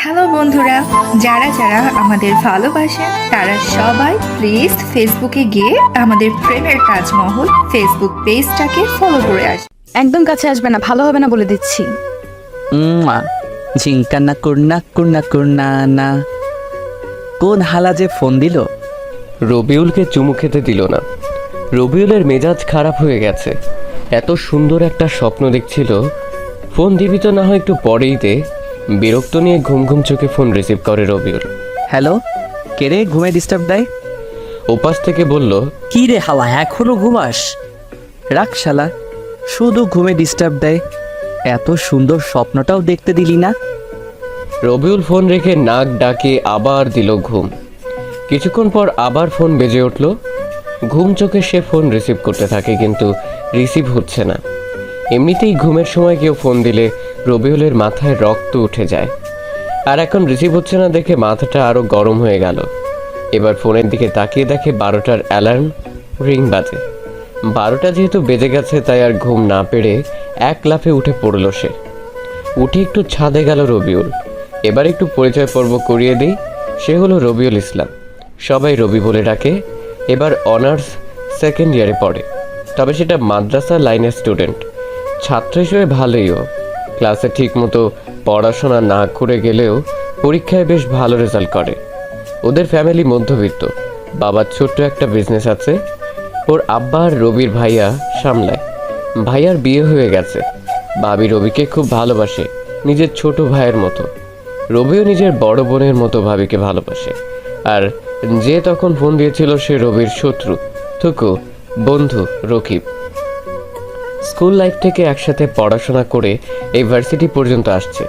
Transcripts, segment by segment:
Hello বন্ধুরা, যারা যারা আমাদের ভালোবাসেন তারা সবাই প্লিজ ফেসবুকে গিয়ে আমাদের প্রেমের তাজমহল ফেসবুক পেজটাকে ফলো করে আসবে। একদম কাছে আসবে না, ভালো হবে না বলে দিচ্ছি। ঝিঙ্কান্না কুর্না কুর্না কুর্না না। কোন হালা যে ফোন দিল? রবিউলকে চুমু খেতে দিল না। রবিউলের মেজাজ খারাপ হয়ে গেছে। এত সুন্দর একটা স্বপ্ন দেখছিল। ফোন দিবি তো না হয় একটু পরেই দে। বিরক্ত নিয়ে ঘুম ঘুম চোখে ফোন রিসিভ করে রবিউল। হ্যালো, কে রে? ঘুমে ডিস্টার্ব দেয়? ওপাশ থেকে বলল, কি রে হালা, এখনো ঘুমাস? রাখ শালা, শুধু ঘুমে ডিস্টার্ব দেয়। এত সুন্দর স্বপ্নটাও দেখতে দিলি না। রবিউল ফোন রেখে নাক ডাকে আবার দিল ঘুম। কিছুক্ষণ পর আবার ফোন বেজে উঠল। ঘুম চোখে সে ফোন রিসিভ করতে থাকে, কিন্তু রিসিভ হচ্ছে না। এমনিতেই ঘুমের সময় কেউ ফোন দিলে রবিউলের মাথায় রক্ত উঠে যায়। আর এখন রিসিভ হচ্ছে না দেখে মাথাটা আরও গরম হয়ে গেল। এবার ফোনের দিকে তাকিয়ে দেখে 12টার অ্যালার্ম রিং বাজে। 12টা যেহেতু বেজে গেছে তাই আর ঘুম না পেরে এক লাফে উঠে পড়ল সে। উঠে একটু ছাদে গেল রবিউল। এবার একটু পরিচয় পর্ব করিয়ে দিই। সে হলো রবিউল ইসলাম, সবাই রবি বলে ডাকে। এবার অনার্স সেকেন্ড ইয়ারে পড়ে, তবে সেটা মাদ্রাসা লাইনের স্টুডেন্ট। ছাত্র হিসেবে ভালোইও, ক্লাসে ঠিক মতো পড়াশোনা না করে গেলেও পরীক্ষায় বেশ ভালো রেজাল্ট করে। ওদের ফ্যামিলি মধ্যবিত্ত, বাবার ছোট্ট একটা বিজনেস আছে। ওর আব্বা আর রবির ভাইয়া সামলায়। ভাইয়ার বিয়ে হয়ে গেছে। ভাবি রবিকে খুব ভালোবাসে, নিজের ছোট ভাইয়ের মতো। রবিও নিজের বড় বোনের মতো ভাবিকে ভালোবাসে। আর যে তখন ফোন দিয়েছিল সে রবির শত্রু, থুকু বন্ধু রকিব। স্কুল লাইফ থেকে একসাথে পড়াশোনা করে এই ভার্সিটি পর্যন্ত আসছে।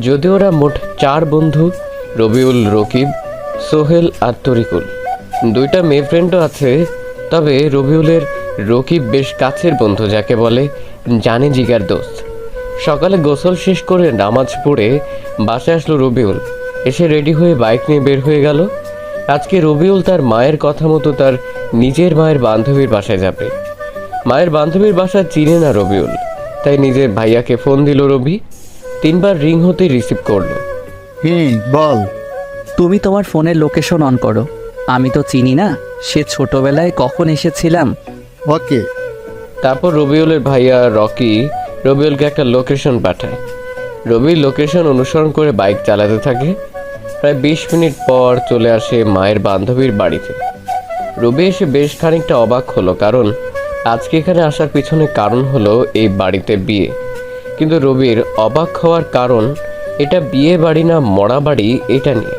যদিও ওরা মোট 4 বন্ধু, রবিউল, রকিব, সোহেল আর তরিকুল। 2টা মেয়ে ফ্রেন্ডও আছে, তবে রবিউলের রকিব বেশ কাছের বন্ধু, যাকে বলে জানে জিগার দোস্ত। সকালে গোসল শেষ করে নামাজ পড়ে বাসায় আসলো রবিউল। এসে রেডি হয়ে বাইক নিয়ে বের হয়ে গেল। আজকে রবিউল তার মায়ের কথা মতো তার নিজের মায়ের বান্ধবীর বাসায় যাবে। মায়ের বান্ধবীর বাসা চিনে না রবিউল, তাই নিজের ভাইয়াকে ফোন দিল রবি। 3বার রিং হতেই রিসিভ করলো। বল। তুমি তোমার ফোনের লোকেশন অন করো। আমি তো চিনি না সে ছোটবেলায় কখন এসেছিলাম। ওকে। তারপর রবিউলের ভাইয়া রকি রবিউলকে একটা লোকেশন পাঠায়। রবি লোকেশন অনুসরণ করে বাইক চালাতে থাকে। প্রায় 20 মিনিট পর চলে আসে মায়ের বান্ধবীর বাড়িতে। রবি এসে বেশ খানিকটা অবাক হলো, কারণ আজকে এখানে আসার পিছনে কারণ হলো এই বাড়িতে বিয়ে। কিন্তু রবির অবাক হওয়ার কারণ এটা বিয়ে বাড়ি না মরা বাড়ি এটা নিয়ে,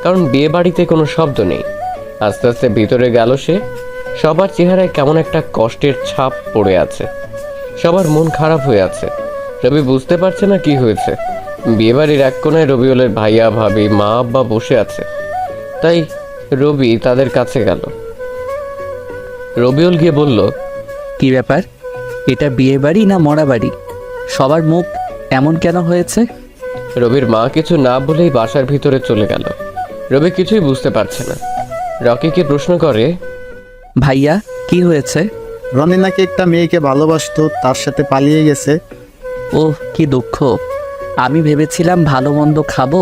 কারণ বিয়ে বাড়িতে কোনো শব্দ নেই। আস্তে আস্তে ভিতরে গেল সে। সবার চেহারায় কেমন একটা কষ্টের ছাপ পড়ে আছে, সবার মন খারাপ হয়ে আছে। রবি বুঝতে পারছে না কি হয়েছে। বিয়েবাড়ির এক কোণায় রবিউলের ভাইয়া ভাবি মা আব্বা বসে আছে, তাই রবি তাদের কাছে গেল। রবিউল গিয়ে বলল, কি ব্যাপার? এটা বিয়ে বাড়ি না মরা বাড়ি? সবার মুখ এমন কেন হয়েছে? রবির মা কিছু না বলেই বাসার ভিতরে চলে গেল। রবি কিছুই বুঝতে পারছে না। রকিকে প্রশ্ন করে, ভাইয়া কি হয়েছে? রনি নাকি একটা মেয়েকে ভালোবাসতো, তার সাথে পালিয়ে গেছে। ওহ, কি দুঃখ। আমি ভেবেছিলাম ভালো মন্দ খাবো,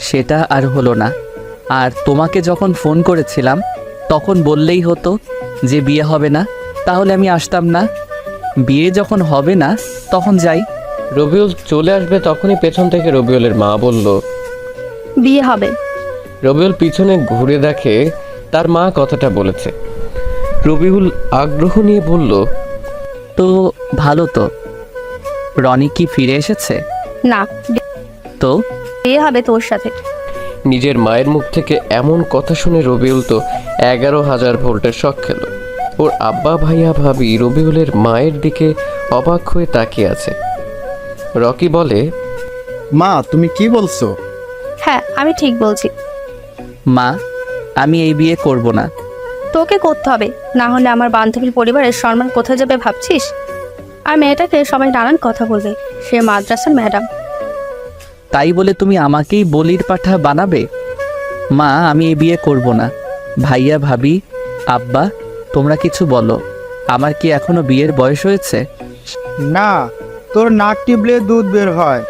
সেটা আর হলো না। আর তোমাকে যখন ফোন করেছিলাম তখন বললেই হতো যে বিয়ে হবে না, তাহলে আমি আসতাম না। বিয়ে যখন হবে না তখন যাই। রবিউল চলে আসবে তখনই পেছন থেকে রবিউলের মা বলল, বিয়ে হবে। রবিউল পিছনে ঘুরে দেখে তার মা কথাটা বলেছে। রবিউল আগ্রহ নিয়ে বলল, তো ভালো তো। রনি কি ফিরে এসেছে? না, তো বিয়ে হবে তোর সাথে। নিজের মায়ের মুখ থেকে এমন কথা শুনে রবিউল তো 11,000 ভোল্টের শক খেল। ওর আব্বা ভাইয়া ভাবি রবিউলের মায়ের দিকে অবাক হয়ে তাকিয়ে আছে। রকি বলে, মা, তুমি কি বলছো? হ্যাঁ, আমি ঠিক বলছি। মা, আমি এই বিয়ে করব না। তোকে করতে হবে, না হলে আমার বান্ধবীর পরিবারের সম্মান কোথায় যাবে ভাবছিস? আর মেয়েটাকে সবাই নানান কথা বলবে, সে মাদ্রাসার ম্যাডাম। তাই বলে তুমি আমাকেই বলির পাঠা বানাবে? মা, আমি এই বিয়ে করব না। ভাইয়া ভাবি আব্বা, তোমরা কিছু বলো। আমার কি এখনো বিয়ের বয়স হয়েছে? না, তোর নাক টিপলে দুধ বের হয়।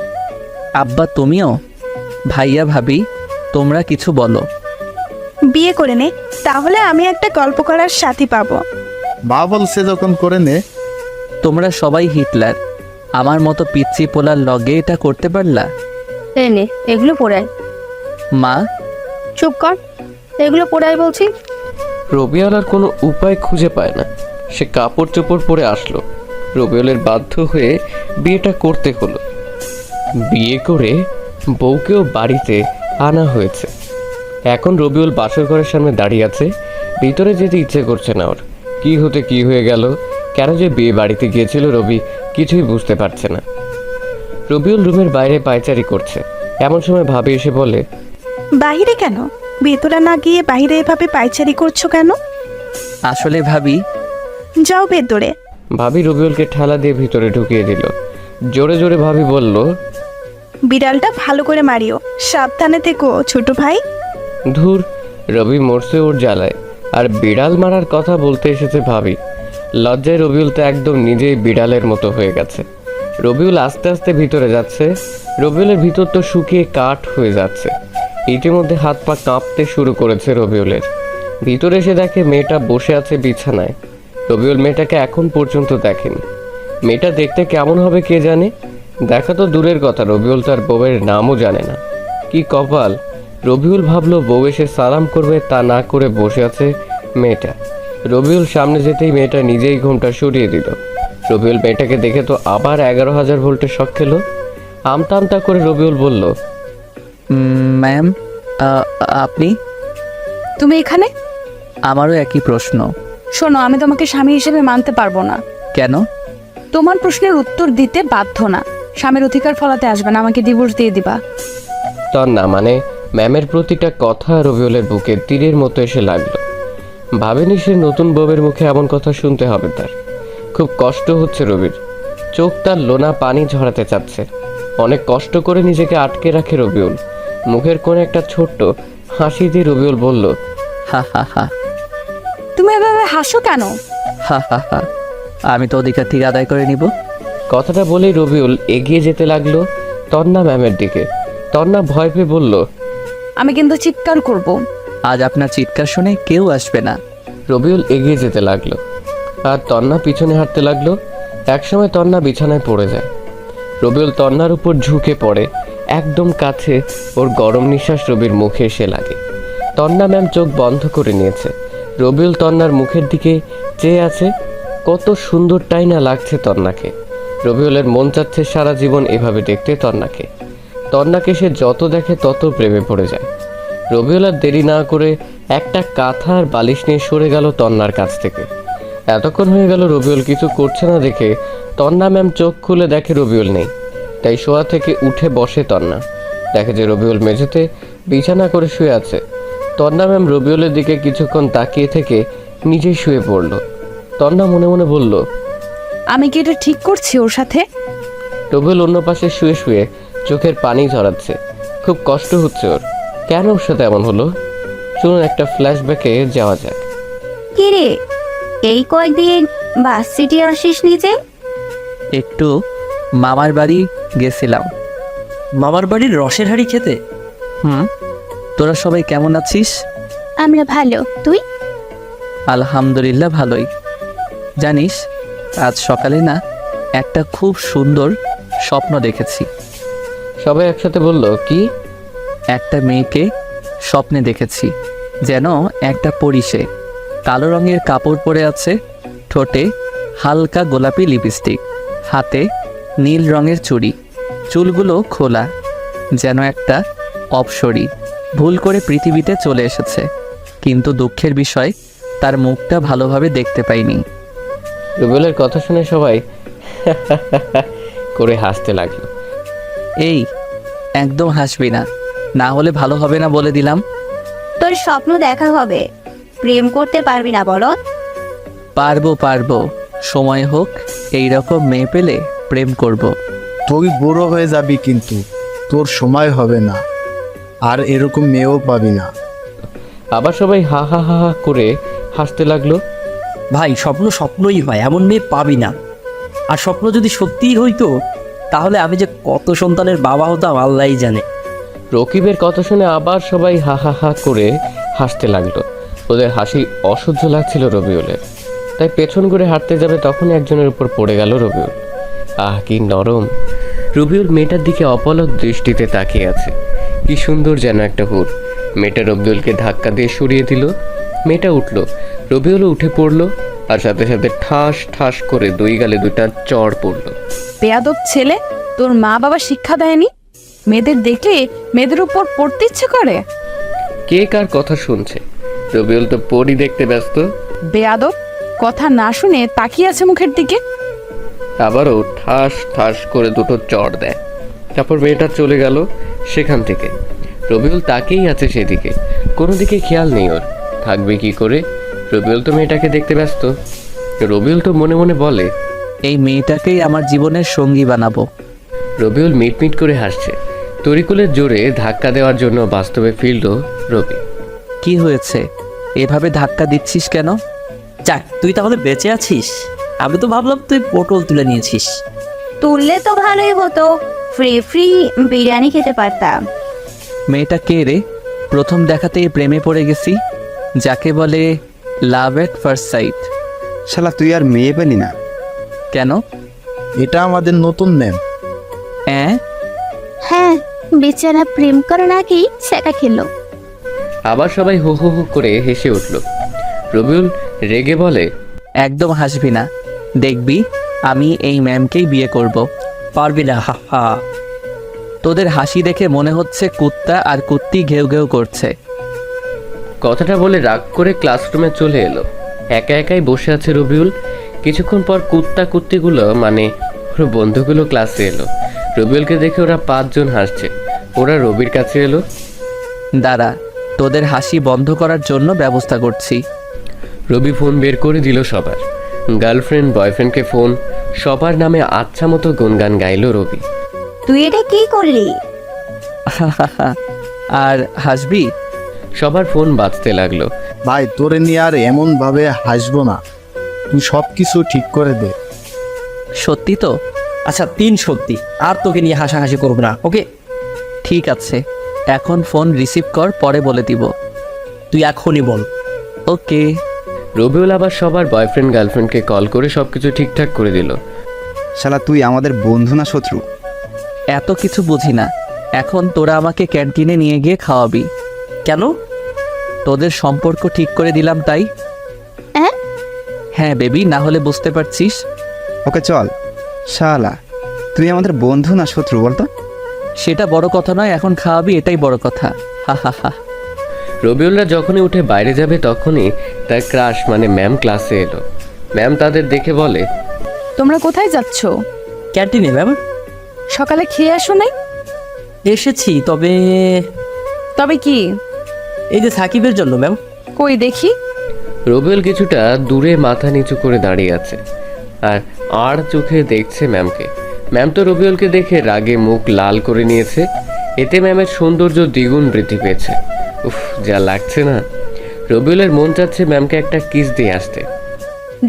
আব্বা তুমিও? ভাইয়া ভাবি তোমরা কিছু বলো। বিয়ে করে নে, তাহলে আমি একটা গল্প করার সাথী পাবো। মা বলছে যখন করে নে। তোমরা সবাই হিটলার, আমার মতো পিচ্চি পোলার লগে এটা করতে পারলা? এই নে এগুলো পরে আয়। মা, চুপ কর, এগুলো পরে আয় বলছি। রবিউল আর কোনো উপায় খুঁজে পায় না। সে কাপড় চোপড় পরে আসলো। রবিউলের বাধ্য হয়ে বিয়েটা করতে হলো। বিয়ে করে বউকেও বাড়িতে আনা হয়েছে। এখন রবিউল বাসর ঘরের সামনে দাঁড়িয়ে আছে। ভিতরে যেতে ইচ্ছে করছে না ওর। কি হতে কি হয়ে গেল, কেন যে বিয়ে বাড়িতে গিয়েছিল রবি কিছুই বুঝতে পারছে না। রবিউল রুমের বাইরে পায়চারি করছে। এমন সময় ভাবি এসে বলে, বাহিরে কেন? ভেতরে না গিয়ে বাইরে এভাবে পায়চারি করছো কেন? আসলে ভাবি যাও ভেতরে। ভাবি রবিউলকে ঠেলা দিয়ে ভিতরে ঢুকিয়ে দিল। জোরে জোরে ভাবি বলল, বিড়ালটা ভালো করে মারিও, সাবধানে থেকো ছোট ভাই। ধুর, রবি মরছে ওর জ্বালায়, আর বিড়াল মারার কথা বলতে এসেছে ভাবি। লজ্জায় রবিউল তো একদম নিজেই বিড়ালের মতো হয়ে গেছে। রবিউল আস্তে আস্তে ভিতরে যাচ্ছে। রবিউলের ভিতর তো শুকিয়ে কাঠ হয়ে যাচ্ছে। ইতিমধ্যে হাত পা কাঁপতে শুরু করেছে রবিউলের। ভিতরে এসে দেখে মেয়েটা বসে আছে বিছানায়। রবিউল মেয়েটাকে এখন পর্যন্ত দেখেনি। মেয়েটা দেখতে কেমন হবে কে জানে। দেখা তো দূরের কথা, রবিউল তার বউয়ের নামও জানে না। কি কপাল! রবিউল ভাবলো বউ এসে সালাম করবে, তা না করে বসে আছে মেয়েটা। রবিউল সামনে যেতেই মেয়েটা নিজেই ঘুমটা সরিয়ে দিল। রবিউল মেয়েটাকে দেখে তো আবার 11,000 ভোল্টের শক খেলো। আমতা আমতা করে রবিউল বলল, ম্যাম, আপনি? তুমি এখানে? আমারও একই প্রশ্ন। শোনো, আমি তোমাকে স্বামী হিসেবে মানতে পারবো না। কেন? তোমার প্রশ্নের উত্তর দিতে বাধ্য না। স্বামীর অধিকার ফলাতে আসবে না, আমাকে ডিভোর্স দিয়ে দিবা। তন্না মানে ম্যামের প্রতিটা কথা রবিউলের বুকে তীরের মতো এসে লাগলো। ভাবেনি সে নতুন বউয়ের মুখে এমন কথা শুনতে হবে তার। খুব কষ্ট হচ্ছে রবির। চোখ তার লোনা পানি ঝরাতে চাচ্ছে। অনেক কষ্ট করে নিজেকে আটকে রাখে রবিউল। মুখের কোণে একটা ছোট্ট হাসি দিয়ে রবিউল বলল, হা হা হা তুমি এভাবে হাসো কেন? হা হা হা আমি তো অধিকার ঠিক আদায় করে নিব। কথাটা বলেই রবিউল এগিয়ে যেতে লাগলো তন্না ম্যামের দিকে। তন্না ভয় পেয়ে বলল, আমি কিন্তু চিৎকার করব। আজ আপনার চিৎকার শুনে কেউ আসবে না। রবিউল এগিয়ে যেতে লাগলো আর তন্না পিছনে হাঁটতে লাগলো। একসময় তন্না বিছানায় পড়ে যায়। রবিউল তন্নার উপর ঝুঁকে পড়ে। একদম কাছে ওর গরম নিঃশ্বাস রবির মুখে এসে লাগে। তন্না ম্যাম চোখ বন্ধ করে নিয়েছে। রবিউল তন্নার মুখের দিকে চেয়ে আছে। কত সুন্দরটাই না লাগছে তন্নাকে। রবিউলের মন চাচ্ছে সারা জীবন এভাবে দেখতে তন্নাকে। তন্নাকে সে যত দেখে তত প্রেমে পড়ে যায়। রবিউল আর দেরি না করে একটা কাঁথা আর বালিশ নিয়ে সরে গেল তন্নার কাছ থেকে। এতক্ষণ হয়ে গেল রবিউল কিছু করছে না দেখে তন্না ম্যাম চোখ খুলে দেখে রবিউল নেই। তাই শোয়া থেকে উঠে বসে তন্না। দেখে যে রবিউল মেঝেতে বিছানা করে শুয়ে আছে। তন্না ম্যাম রবিউলের দিকে কিছুক্ষণ তাকিয়ে থেকে নিজেই শুয়ে পড়ল। তন্না মনে মনে বলল, আমি কি এটা ঠিক করছি ওর সাথে? রবিউল অন্য পাশে শুয়ে শুয়ে চোখের পানি ঝরাচ্ছে। খুব কষ্ট হচ্ছে ওর। কেন ওর সাথে এমন হলো? চলুন একটা ফ্ল্যাশব্যাকে যাওয়া যাক। কিরে, এই কয়েকদিন বাস সিটি আসিস নিজে? একটু মামার বাড়ি গেছিলাম। মামার বাড়ির রসের হাঁড়ি খেতে? তোরা সবাই কেমন আছিস? আমরা ভালো, তুই? আলহামদুলিল্লাহ ভালোই। জানিস, আজ সকালে না একটা খুব সুন্দর স্বপ্ন দেখেছি। সবাই একসাথে বলল, কি? একটা মেয়েকে স্বপ্নে দেখেছি, যেন একটা পরী। সে কালো রঙের কাপড় পরে আছে, ঠোঁটে হালকা গোলাপি লিপস্টিক, হাতে নীল রঙের চুড়ি, চুলগুলো খোলা, যেন একটা অপ্সরী ভুল করে পৃথিবীতে চলে এসেছে। কিন্তু দুঃখের বিষয়, তার মুখটা ভালোভাবে দেখতে পাইনি। রুবেলের কথা শুনে সবাই করে হাসতে লাগলো। এই, একদম হাসবি না, না হলে ভালো হবে না বলে দিলাম। তোর স্বপ্ন দেখা হবে, প্রেম করতে পারবি না বলো? পারবো পারবো, সময় হোক, এইরকম মেয়ে পেলে প্রেম করব। তুই বুড়ো হয়ে যাবি, কিন্তু তোর সময় হবে না, আর এরকম মেয়েও পাবি না। আবার সবাই হা হা হা হা করে হাসতে লাগলো। ভাই, স্বপ্ন স্বপ্নই হয়, এমন মেয়ে পাবি না। আর স্বপ্ন যদি সত্যিই হইতো, তাহলে আমি যে কত সন্তানের বাবা হতাম আল্লাহই জানে। রকিবের কথা শুনে আবার সবাই হা হা হা করে হাসতে লাগলো। ওদের হাসি অসহ্য লাগছিল রবিউলের, তাই পেছন ঘুরে হাঁটতে যাবে তখনই একজনের উপর পড়ে গেল রবিউল। আহ, কি নরম! রবিউল মেয়েটার দিকে অপলক দৃষ্টিতে তাকিয়ে আছে। কি সুন্দর যেন একটা হুর। মেয়েটা রবিউলকে ধাক্কা দিয়ে সরিয়ে দিল। মেয়েটা উঠল, রবিউলও উঠে পড়লো, আর সাথে সাথে ঠাস ঠাস করে দুই গালে দুইটা চড় পড়লো। বেয়াদব ছেলে, তোর মা বাবা শিক্ষা দেয়নি? মেয়েদের দেখলে মেয়েদের উপর পড়তে ইচ্ছে করে। কে কার কথা শুনছে? রবিউল তো পরই দেখতে ব্যস্ত। বেয়াদব, কথা না শুনে তাকিয়ে আছে মুখের দিকে। আবারও ঠাস ঠাস করে দুটো চড় দেয়। তারপর মেয়েটা চলে গেল সেখান থেকে। রবিউল তাকেই আছে সেদিকে, কোনো দিকে খেয়াল নেই ওর। থাকবে কি করে? রবিউল তো মেয়েটাকে দেখতে ব্যস্ত। রবিউল তো মনে মনে বলে, এই মেয়েটাকেই আমার জীবনের সঙ্গী বানাবো। রবিউল মিটমিট করে হাসছে। তরিকুলের জোরে ধাক্কা দেওয়ার জন্য বাস্তবে ফিরল রবি। কি হয়েছে? এভাবে ধাক্কা দিচ্ছিস কেন? যাক, তুই তাহলে বেঁচে আছিস। আমি তো ভাবলাম তুই পটল তুলে নিয়েছিস। তুললে তো ভালোই হতো, ফ্রি ফ্রি বিরিয়ানি খেতে পারতাম। মেয়েটা কে রে? প্রথম দেখাতেই প্রেমে পড়ে গেছি, যাকে বলে লাভ এট ফার্স্ট সাইট। শালা তুই আর মেয়ে পেলি না? কেন? এটা আমাদের নতুন ম্যাম। হ্যাঁ, বেচারা প্রেম করে নাকি সেটা খেলো। আবার সবাই হো হো হো করে হেসে উঠল। রবিউল রেগে বলে, একদম হাসবি না, দেখবি আমি এই ম্যামকেই বিয়ে করব। পারবি না, হা হা। তোদের হাসি দেখে মনে হচ্ছে কুত্তা আর কুত্তি ঘেউ ঘেউ করছে। কথাটা বলে রাগ করে ক্লাসরুমে চলে এলো। একা একাই বসে আছে রবিউল। কিছুক্ষণ পর কুত্তা কুত্তিগুলো মানে ওর বন্ধুগুলো ক্লাসে এলো। রবিউলকে দেখে ওরা 5 জন হাসছে। ওরা রবির কাছে এলো। দাঁড়া, তোদের হাসি বন্ধ করার জন্য ব্যবস্থা করছি। রবি ফোন বের করে দিল সবার। গার্লফ্রেন্ড বয়ফ্রেন্ডকে ফোন, সবার নামে আচ্ছা মতো গুনগান গাইল রবি। তুই এটা কি করলি? আর হাসবি? সবার ফোন বাজতে লাগলো। ভাই, তোরে নিয়ে আর এমনভাবে হাসবো না, তুই সব কিছু ঠিক করে দে। সত্যি তো? আচ্ছা, 3 সত্যি, আর তোকে নিয়ে হাসাহাসি করবো না, ওকে? ঠিক আছে, এখন ফোন রিসিভ কর, পরে বলে দিব। তুই এখনই বল। ওকে। রবিউল আবার সবার বয়ফ্রেন্ড গার্লফ্রেন্ডকে কল করে সবকিছু ঠিকঠাক করে দিল। শালা তুই আমাদের বন্ধু না শত্রু? এত কিছু বুঝি না, এখন তোরা আমাকে ক্যান্টিনে নিয়ে গিয়ে খাওয়াবি। কেন? তোদের সম্পর্ক ঠিক করে দিলাম তাই। হ্যাঁ বেবি, না হলে বুঝতে পারছিস। ওকে চল। শালা তুই আমাদের বন্ধু না শত্রু বলতো? সেটা বড় কথা নয়, এখন খাওয়াবি, এটাই বড় কথা। হা হা হা। রবিউলরা যখনই উঠে বাইরে যাবে তখনই তার ক্রাশ মানে ম্যাম ক্লাসে এলো। ম্যাম তাদের দেখে বলে, তোমরা কোথায় যাচ্ছ? ক্যান্টিনে ম্যাম। সকালে খেয়ে আসো নাই? এসেছি, তবে তবে কি? এই যে সাকিবের জন্য ম্যাম। কই দেখি। রবিউল কিছুটা দূরে মাথা নিচু করে দাঁড়িয়ে আছে আর আড় চোখে দেখছে ম্যামকে। ম্যাম তো রবিউলকে দেখে রাগে মুখ লাল করে নিয়েছে। এতে ম্যামের সৌন্দর্য দ্বিগুণ বৃদ্ধি পেয়েছে। উফ, যা লাগছে না। রবিউলের মন চাচ্ছে ম্যামকে একটা কিস দিয়ে আসতে।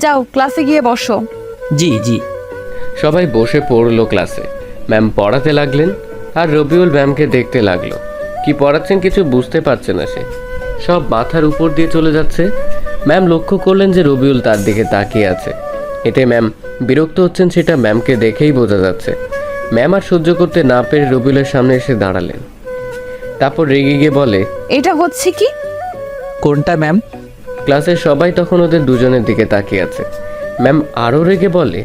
যাও ক্লাসে গিয়ে বসো। জি জি। সবাই বসে পড়লো ক্লাসে। ম্যাম পড়াতে লাগলেন আর রবিউল ম্যামকে দেখতে লাগলো। কি পড়াচ্ছেন কিছু বুঝতে পারছে না সে, সব মাথার উপর দিয়ে চলে যাচ্ছে। ম্যাম লক্ষ্য করলেন যে রবিউল তার দিকে তাকিয়ে আছে। এতে ম্যাম বিরক্ত হচ্ছেন সেটা ম্যামকে দেখেই বোঝা যাচ্ছে। ম্যাম আর সহ্য করতে না পেরে রবিউলের সামনে এসে দাঁড়ালেন। তারপর রেগে গিয়ে বলে, এটা হচ্ছে কি? কোনটা ম্যাম? ক্লাসের সবাই তখন ওদের দুজনের দিকে তাকিয়ে আছে। ম্যাম আরও রেগে বলে,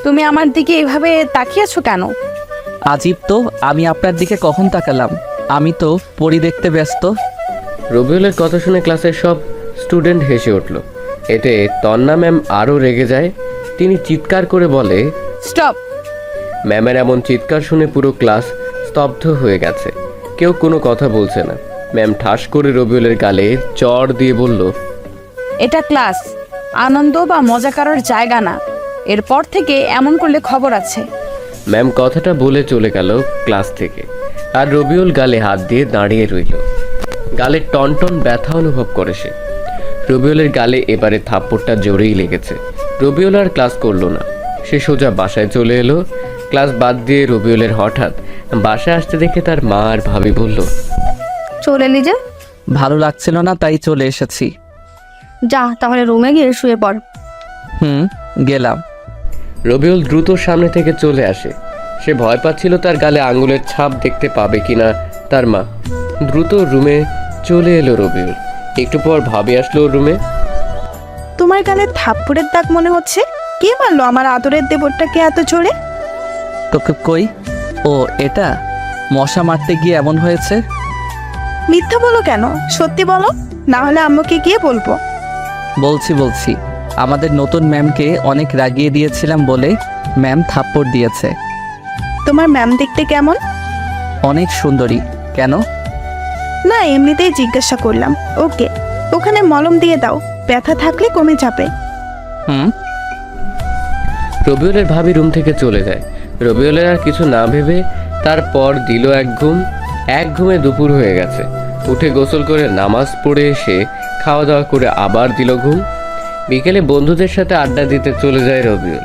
তুমি আমার দিকে এভাবে তাকিয়ে আছো কেন? আজীব তো, আমি আপনার দিকে কখন তাকালাম? আমি তো পরি দেখতে ব্যস্ত। রবিউলের কথা শুনে ক্লাসের সব স্টুডেন্ট হেসে উঠল। এতে তন্না ম্যাম আরও রেগে যায়। তিনি চিৎকার করে বলে, স্টপ! ম্যামের এমন চিৎকার শুনে পুরো ক্লাস স্তব্ধ হয়ে গেছে। কেউ কোনো কথা বলছে না। ম্যাম ঠাস করে রবিউলের গালে চড় দিয়ে বলল, এটা ক্লাস, আনন্দ বা মজা করার জায়গা না। এরপর থেকে এমন করলে খবর আছে। ম্যাম কথাটা বলে চলে গেল ক্লাস থেকে। আর রবিউল গালে হাত দিয়ে দাঁড়িয়ে রইল। গালে টনটন ব্যথা অনুভব করে সে। রবিউলের গালে এবারে থাপ্পড়টা জোরেই লেগেছে। রবিউল আর ক্লাস করলো না, সে সোজা বাসায় চলে এলো। ক্লাস বাদ দিয়ে রবিউলের হঠাৎ বাসায় আসতে দেখে তার মা আর ভাবি বলল, চলে এলি যে? ভালো লাগছিল না তাই চলে এসেছি। যা তাহলে রুমে গিয়ে শুয়ে পড়। গেলাম। রবিউল দ্রুত সামনে থেকে চলে আসে। সে ভয় পাচ্ছিল তার গালে আঙুলের ছাপ দেখতে পাবে কিনা তার মা। দ্রুত রুমে চলে এলো রবিউল। একটু পর ভাবি আসলো রুমে। তোমার গালে থাপ্পড়ের দাগ মনে হচ্ছে। কে মারলো আমার আদরের দেবরটাকে এত জোরে? কই? ও এটা মশা মারতে গিয়ে এমন হয়েছে। মিথ্যা বলো কেন? সত্যি বলো, না হলে আম্মুকে গিয়ে বলবো। বলছি আমাদের নতুন ম্যামকে অনেক রাগিয়ে দিয়েছিলাম বলে ম্যাম থাপ্পড় দিয়েছে। তোমার ম্যাম দেখতে কেমন? অনেক সুন্দরী। কেন? না, এমনিতেই জিজ্ঞাসা করলাম। ওকে, ওখানে মলম দিয়ে দাও, ব্যথা থাকলে কমে যাবে। রবিউলের ভাবি রুম থেকে চলে যায়। রবিউলের আর কিছু না ভেবে তারপর দিল এক ঘুমে দুপুর হয়ে গেছে। উঠে গোসল করে নামাজ পড়ে এসে খাওয়া দাওয়া করে আবার দিল ঘুম। বিকেলে বন্ধুদের সাথে আড্ডা দিতে চলে যায় রবিউল।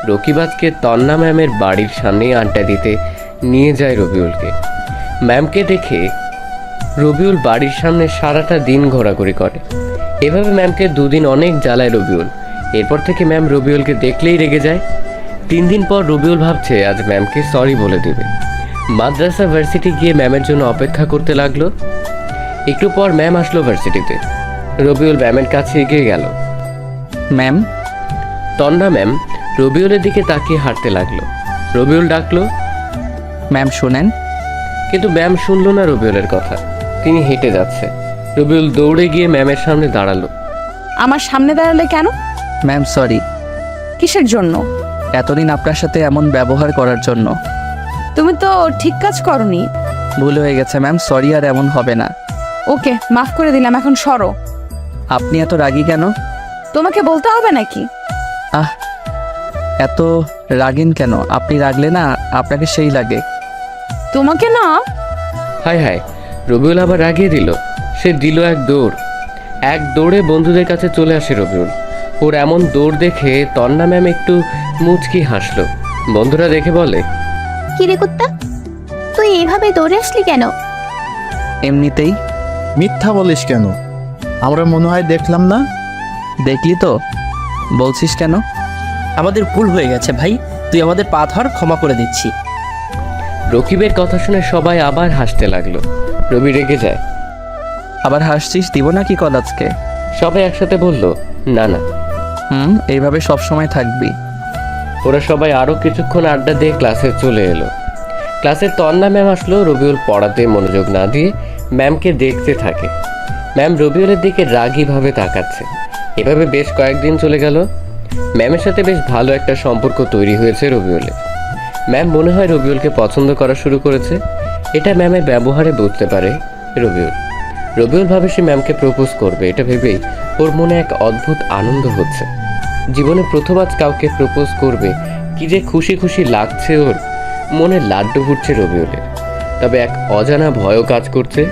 রকিবাজকে তন্না ম্যামের বাড়ির সামনেই আড্ডা দিতে নিয়ে যায় রবিউলকে। ম্যামকে দেখে রবিউল বাড়ির সামনে সারাটা দিন ঘোরাঘুরি করে। এভাবে ম্যামকে দুদিন অনেক জ্বালায় রবিউল। এরপর থেকে ম্যাম রবিউলকে দেখলেই রেগে যায়। 3 দিন পর রবিউল ভাবছে আজ ম্যামকে সরি বলে দেবে। মাদ্রাসা ভার্সিটি গিয়ে ম্যামের জন্য অপেক্ষা করতে লাগলো। একটু পর ম্যাম আসলো ভার্সিটিতে। রবিউল ম্যামের কাছে এগিয়ে গেল। ম্যাম। তন্না ম্যাম রবিউলের দিকে তাকিয়ে হাঁটতে লাগলো। রবিউল ডাকলো, ম্যাম শুনেন। কিন্তু ম্যাম শুনলো না রবিউলের কথা। তিনি হেঁটে যাচ্ছে। রবিউল দৌড়ে গিয়ে ম্যামের সামনে দাঁড়ালো। আমার সামনে দাঁড়ালে কেন? Ma'am sorry. কিসের জন্য? এতদিন আপনার সাথে এমন ব্যবহার করার জন্য। তুমি তো ঠিক কাজ করনি। ভুল হয়ে গেছে ম্যাম, সরি আর এমন হবে না। ওকে, মাফ করে দিলাম, এখন সরো। আপনি এত রাগী কেন? তোমাকে বলতে হবে নাকি? এত রাগেন কেন? আপনি রাগলে না আপনাকে সেই লাগে। তোমাকে না। হায় হায়, রবিউল আবার রাগিয়ে দিল। সে দিল এক দৌড়ে বন্ধুদের কাছে চলে আসে রবিউল। ওর এমন দৌড় দেখে তন্না ম্যাম একটু মুচকি হাসলো। বন্ধুরা দেখে বলে, কিরে কুত্তা, তুই এইভাবে দৌড়ে আসলি কেন? এমনিতেই। মিথ্যা বলিস কেন? আমরা মনে হয় দেখলাম না। দেখলি তো, বলছিস কেন? আমাদের ভুল হয়ে গেছে ভাই, তুই আমাদের পা ধর, ক্ষমা করে দিচ্ছি। রকিবের কথা শুনে সবাই আবার হাসতে লাগলো। রবি রেগে যায়। আবার হাসছিস? দিব নাকি কল আজকে? সবাই একসাথে বলল, না না। এইভাবে সব সময় থাকবি। ওরা সবাই আরো কিছুক্ষণ আড্ডা দিয়ে ক্লাসে চলে এলো। ক্লাসে তন্না ম্যাম আসলো। রবিউল পড়াতে মনোযোগ না দিয়ে ম্যামকে দেখতে থাকে। ম্যাম রবিউলের দিকে রাগীভাবে তাকাচ্ছে। এভাবে বেশ কয়েকদিন চলে গেল। ম্যামের সাথে বেশ ভালো একটা সম্পর্ক তৈরি হয়েছে রবিউলের। ম্যাম মনে হয় রবিউলকে পছন্দ করা শুরু করেছে। এটা ম্যামের ব্যবহারে বুঝতে পারে রবিউল ভাবে সে ম্যামকে প্রপোজ করবে। এটা ভেবেই ওর মনে এক অদ্ভুত আনন্দ হচ্ছে। জীবনে প্রথম আজ কাউকে প্রপোজ করবে, কি যে খুশি খুশি লাগছে ওর। মনে লাড্ডু ফুটছে রবিউলের। তবে এক অজানা ভয়ও কাজ করছে,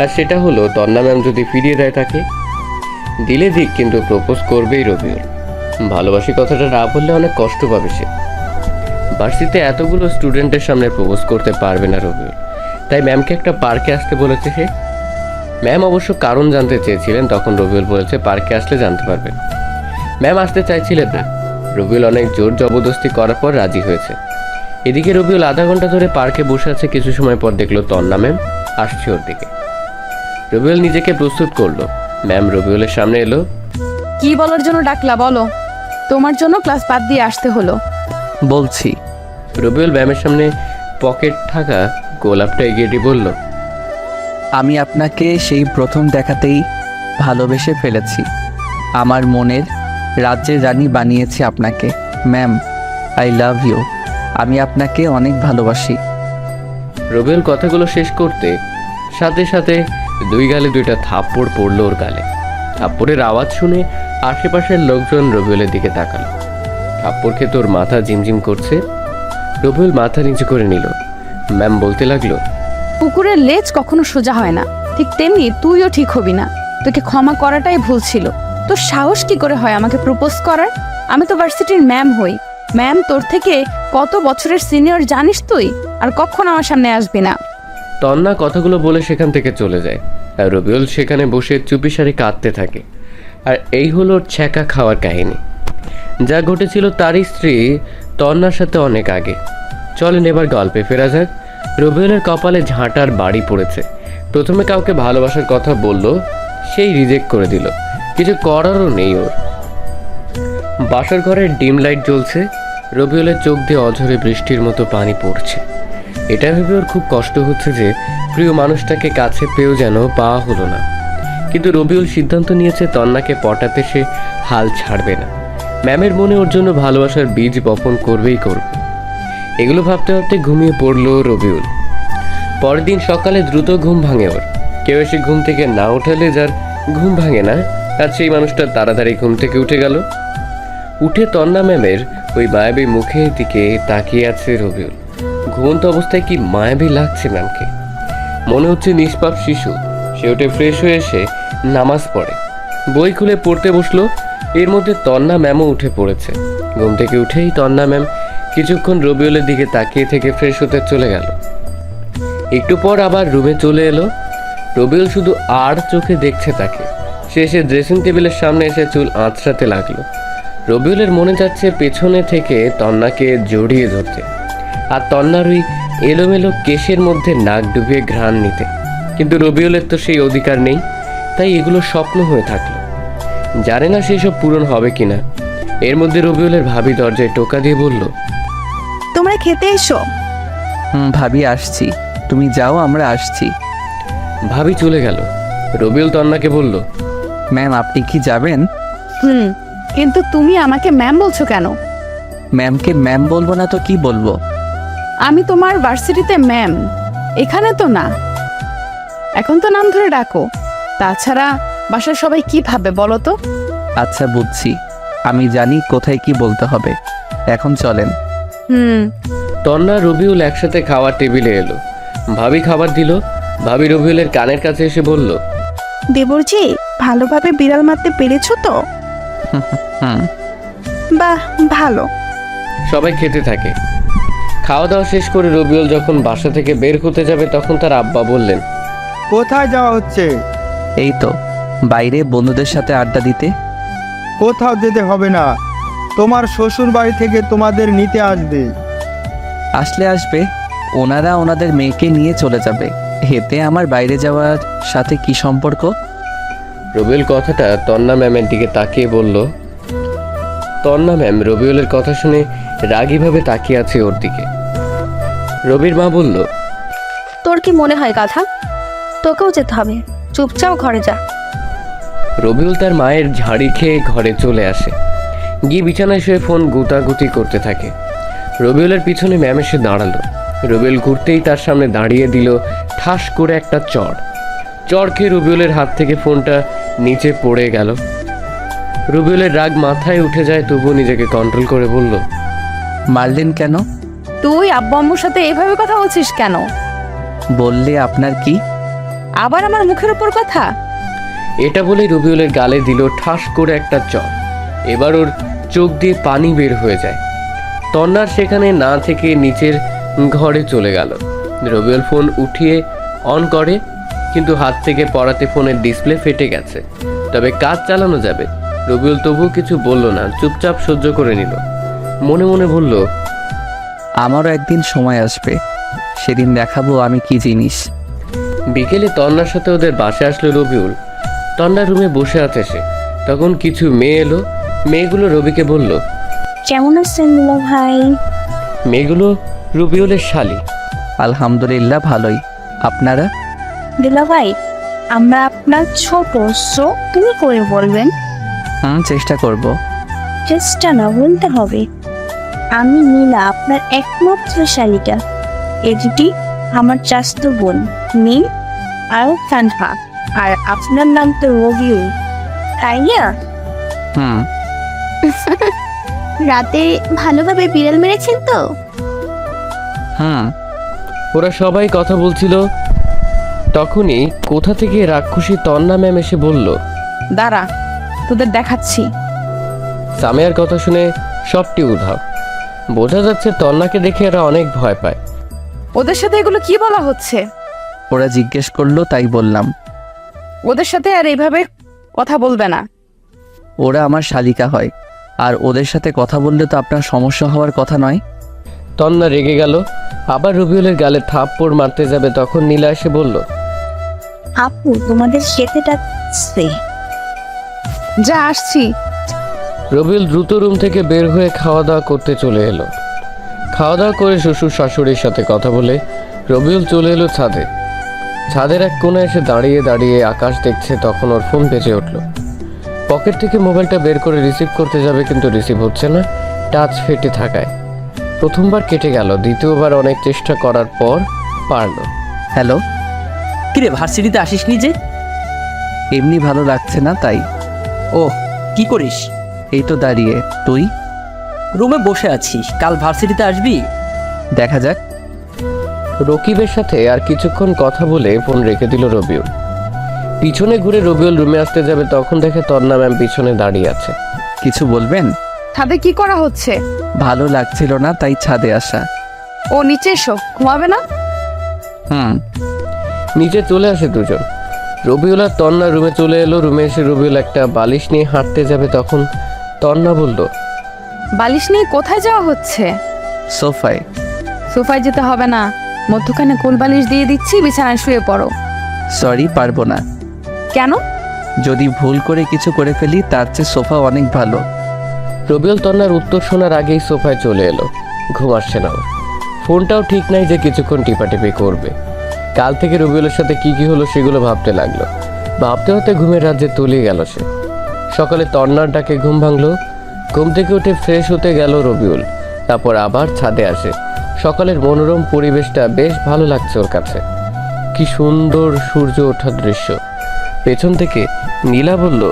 আর সেটা হলো তন্না ম্যাম যদি ফিরিয়ে দেয় তাকে। দিলে দিক, কিন্তু প্রপোজ করবেই রবিউল। ভালোবাসি কথাটা না বললে অনেক কষ্ট পাবে সে। ভার্সিটিতে এতগুলো স্টুডেন্টের সামনে প্রপোজ করতে পারবে না রবিউল, তাই ম্যামকে একটা পার্কে আসতে বলেছে সে। ম্যাম অবশ্য কারণ জানতে চেয়েছিলেন, তখন রবিউল বলেছে পার্কে আসলে জানতে পারবেন। ম্যাম আসতে চাইছিলেন না। রবিউল অনেক জোর জবরদস্তি করার পর রাজি হয়েছে। এদিকে রবিউল আধা ঘন্টা ধরে পার্কে বসে আছে। কিছু সময় পর দেখলো তন্না ম্যাম আসছে ওর দিকে। রবিউল নিজেকে প্রস্তুত করলো। ম্যাম রবিউলের সামনে এলো। কি বলার জন্য ডাকলা বলো? তোমার জন্য ক্লাস বাদ দিয়ে আসতে হলো। বলছি। রবিউল ম্যামের সামনে পকেট থাকা গোলাপটা এগিয়ে দিয়ে বলল, আমি আপনাকে সেই প্রথম দেখাতেই ভালোবেসে ফেলেছি। আমার মনের রাজ্যের রানী বানিয়েছি আপনাকে। Ma'am, I love you. আমি আপনাকে অনেক ভালোবাসি। রবিউল কথাগুলো শেষ করতে সাথে সাথে 2 গালে 2টা থাপ্পড় পড়ল ওর গালে। থাপ্পড়ের আওয়াজ শুনে আশেপাশের লোকজন রবিউলের দিকে তাকালো। থাপ্পড় খেয়ে তোর মাথা ঝিমঝিম করছে। রবিউল মাথা নিচু করে নিল। ম্যাম বলতে লাগলো, কুকুরের লেজ কখনো সোজা হয় না, ঠিক তেমনি তুইও ঠিক হবি না। তোকে ক্ষমা করাটাই ভুল ছিল। তোর সাহস কি করে হয় আমাকে প্রপোজ করার? আমি তো ভার্সিটির ম্যাম হই, ম্যাম তোর থেকে কত বছরের সিনিয়র জানিস তুই, আর কখনো আমার সামনে আসবি না। তন্না কথাগুলো বলে সেখান থেকে চলে যায়, আর রবিউল সেখানে বসে চুপিসারে কাঁদতে থাকে। আর এই হলো ওর ছ্যাঁকা খাওয়ার কাহিনী, যা ঘটেছিল তারই স্ত্রী তন্নার সাথে অনেক আগে। চলেন এবার গল্পে ফেরা যাক। রবিউলের কপালে ঝাঁটার বাড়ি পড়েছে। প্রথমে কাউকে ভালোবাসার কথা বলল, সেই রিজেক্ট করে দিল, কিছু করারও নেই ওর। বাসার ঘরের ডিম লাইট জ্বলছে, রবিউলের চোখ দিয়ে অঝরে বৃষ্টির মতো পানি পড়ছে। এটা ভেবে ওর খুব কষ্ট হচ্ছে যে প্রিয় মানুষটাকে কাছে পেয়েও যেন পাওয়া হলো না। কিন্তু রবিউল সিদ্ধান্ত নিয়েছে তন্নাকে পটাতে সে হাল ছাড়বে না। ম্যামের মনে ওর জন্য ভালোবাসার বীজ বপন করবেই করবে। এগুলো ভাবতে ভাবতে ঘুমিয়ে পড়ল রবিউল। পরের দিন সকালে দ্রুত ঘুম ভাঙে ওর। কেউ এসে ঘুম থেকে না উঠালে যার ঘুম ভাঙে না, আর সেই মানুষটা তাড়াতাড়ি ঘুম থেকে উঠে গেল। উঠে তন্না ম্যামের ওই মায়াবী মুখের দিকে তাকিয়ে আছে রবিউল। ঘুমন্ত অবস্থায় কি মায়াবী লাগছে ম্যামকে, মনে হচ্ছে নিষ্পাপ শিশু। সে উঠে ফ্রেশ হয়ে এসে নামাজ পড়ে, বই খুলে পড়তে বসলো। এর মধ্যে তন্না ম্যামও উঠে পড়েছে। ঘুম থেকে উঠেই তন্না ম্যাম কিছুক্ষণ রবিউলের দিকে তাকিয়ে থেকে ফ্রেশ হতে চলে গেল। একটু পর আবার রুমে চলে এলো। রবিউল শুধু আর চোখে দেখছে তাকে। সে এসে ড্রেসিং টেবিলের সামনে এসে চুল আঁচড়াতে লাগলো। রবিউলের মনে যাচ্ছে পেছনে থেকে তন্নাকে জড়িয়ে ধরতে, আর তন্নার ওই এলোমেলো কেশের মধ্যে নাক ডুবিয়ে ঘ্রাণ নিতে। কিন্তু রবিউলের তো সেই অধিকার নেই, তাই এগুলো স্বপ্ন হয়ে থাকলো। জানে না সেসব পূরণ হবে কিনা। এর মধ্যে রবিউলের ভাবি দরজায় টোকা দিয়ে বলল, তোমরা খেতে এসো। ভাবি আসছি, তুমি যাও, আমরা আসছি। ভাবি চলে গেল। রবিউল তন্নাকে বলল, ম্যাম আপনি কি যাবেন? কিন্তু তুমি আমাকে ম্যাম বলছো কেন? ম্যামকে ম্যাম বলবো না তো কি বলবো? আমি তোমার ভার্সিটিতে ম্যাম, এখানে তো না। এখন তো নাম ধরে ডাকো। তাছাড়া বাসার সবাই কি ভাবে বলো তো? আচ্ছা বুঝছি, আমি জানি কোথায় কি বলতে হবে। এখন চলেন। তন্না রবিউল একসাথে খাওয়ার টেবিলে এলো। ভাবি খাবার দিল। ভাবি রবিউলের কানের কাছে এসে বলল, দেবরজি, ভালোভাবে বিড়াল মারতে পেরেছো তো? বাহ, ভালো। সবাই খেতে থাকে। খাওয়া দাওয়া শেষ করে রবিউল যখন বাসা থেকে বের হতে যাবে তখন তার আব্বা বললেন, কোথায় যাওয়া হচ্ছে? এই তো বাইরে বন্ধুদের সাথে আড্ডা দিতে। কোথাও যেতে হবে না, তোমার শ্বশুর বাড়ি থেকে তোমাদের নিতে আসবে। আসলে আসবে, ওনারা ওনাদের মেয়েকে নিয়ে চলে যাবে। এতে আমার বাইরে যাওয়ার সাথে কি সম্পর্ক? রবিউল কথাটা তন্না ম্যামের দিকে তাকিয়ে বলল। তন্না ম্যাম রবিউলের কথা শুনে রাগীভাবে তাকিয়ে আছে ওর দিকে। রবির মা বলল, তোর কি মনে হয় গাধা? তোকেও যেতে হবে, চুপচাপ ঘরে যা। রবিউল তার মায়ের ঝাড়ি খেয়ে ঘরে চলে আসে। গিয়ে বিছানায় শুয়ে ফোন গুতাগুতি করতে থাকে। রবিউলের পিছনে ম্যাম এসে দাঁড়ালো। রবিউল ঘুরতেই তার সামনে দাঁড়িয়ে দিল ঠাস করে একটা চড় খেয়ে রবিউলের হাত থেকে ফোনটা নিচে পড়ে গেল। রবিউলের রাগ মাথায় উঠে যায়, তবুও নিজেকে কন্ট্রোল করে বলল, মারলেন কেন? তুই আব্বু আম্মুর সাথে এভাবে কথা বলছিস কেন? বললে আপনার কি? আবার আমার মুখের উপর কথা? এটা বলেই রবিউলের গালে দিল ঠাস করে একটা চড়। এবার ওর চোখ দিয়ে পানি বের হয়ে যায়। তন্নার সেখানে না থেকে নিচের ঘরে চলে গেল। রবিউল ফোন উঠিয়ে অন করে, কিন্তু হাত থেকে পড়াতে ফোনের ডিসপ্লে ফেটে গেছে। তবে কাজ চালানো যাবে। রবিউল তবুও কিছু বলল না, চুপচাপ সহ্য করে নিল। মনে মনে বলল, আমারও একদিন সময় আসবে, সেদিন দেখাবো আমি কি জিনিস। বিকেলে তন্নার সাথে ওদের বাসে আসলো রবিউল। তন্নার রুমে বসে আছে সে। তখন কিছু মেয়ে এলো। মেয়েগুলো রবিকে বলল, কেমন আছেন দুলা ভাই? মেয়েগুলো রবিউলের শালি। আলহামদুলিল্লাহ ভালোই, আপনারা? দুলা ভাই, আমরা আপনার ছোট, সো তুমি করে বলবেন। চেষ্টা করব। চেষ্টা না, বলতে হবে। আমি নীলা, আপনার একমাত্র শালিকা। এটি আমার চাচাতো বোন নীল আর কানহা, আর আপনার নাম তো রবিউল, তাই না? রাতে ভালোভাবে বিড়াল মেরেছেন তো? ওরা সবাই কথা বলছিল। তখনই কোথা থেকে রাক্ষসী তন্না ম্যাম এসে বলল, দাঁড়া, তোদের দেখাচ্ছি। সামিয়ার কথা শুনে সবটি উধাও। বোঝা যাচ্ছে তন্নাকে দেখে এরা অনেক ভয় পায়। ওদের সাথে এগুলো কি বলা হচ্ছে? ওরা জিজ্ঞেস করলো তাই বললাম। ওদের সাথে আর এইভাবে কথা বলবে না। ওরা আমার শালিকা হয়, আর ওদের সাথে কথা বললে তো আপনার সমস্যা হওয়ার কথা নয়। তন্না রেগে গেল, আবার রবিউলের গালে থাপ্পড় মারতে যাবে, তখন নীলা এসে বলল, আপু তোমাদের খেতে ডাকছে। যা আসছি। রবিউল দ্রুত রুম থেকে বের হয়ে খাওয়া দাওয়া করতে চলে এলো। খাওয়া দাওয়া করে শ্বশুর শাশুড়ির সাথে কথা বলে রবিউল চলে এলো ছাদে। ছাদের এক কোণে এসে দাঁড়িয়ে দাঁড়িয়ে আকাশ দেখছে, তখন ওর ফোন বেজে উঠল। পকেট থেকে মোবাইলটা বের করে রিসিভ করতে যাবে, কিন্তু রিসিভ হচ্ছে না, টাচ ফেটে থাকায়। প্রথমবার কেটে গেল, দ্বিতীয়বার অনেক চেষ্টা করার পর পারল। হ্যালো, কিরে ভার্সিটিতে আসিসনি যে? এমনি ভালো লাগছে না তাই। ও, কি করিস? এই তো দাঁড়িয়ে। তুই? রুমে বসে আছিস, কাল ভার্সিটিতে আসবি? দেখা যাক। রকিবের সাথে আর কিছুক্ষণ কথা বলে ফোন রেখে দিল রবিউল। পিছনে ঘুরে রবিউল রুমে আসতে যাবে, তখন দেখে তন্না ম্যাম পিছনে দাঁড়িয়ে আছে। কিছু বলবেন? ছাদে কি করা হচ্ছে? ভালো লাগছিল না তাই ছাদে আসা। ও নিচে এসো, ঘুমাবে না? নিচে চলে আসে দুজন। রবিউল আর তন্না রুমে চলে এলো। রুমে এসে রবিউল একটা বালিশ নিয়ে হাঁটতে যাবে, তখন তন্না বলল, বালিশ নিয়ে কোথায় যাওয়া হচ্ছে? সোফায়। সোফায় যেতে হবে না, মধ্যখানে কোল বালিশ দিয়ে দিচ্ছি, বিছানায় শুয়ে পড়ো। সরি, পারবো না। কেন? যদি ভুল করে কিছু করে ফেলি তার চেয়ে সোফা অনেক ভালো। রবিউল তন্নার উত্তর শোনার আগেই সোফায় চলে এলো। ঘুম আসছে না ওর। ফোনটাও ঠিক নাই যে কিছুক্ষণ টিপাটিপি করবে। কাল থেকে রবিউলের সাথে কি কি হলো সেগুলো ভাবতে লাগলো। ভাবতে হতে ঘুমের রাজ্যে তলিয়ে গেল সে। সকালে তন্নার ডাকে ঘুম ভাঙলো। ঘুম থেকে উঠে ফ্রেশ হতে গেল রবিউল, তারপর আবার ছাদে আসে। সকালের মনোরম পরিবেশটা বেশ ভালো লাগছে ওর কাছে। কি সুন্দর সূর্য ওঠার দৃশ্য। পেছন থেকে নীলা বলল,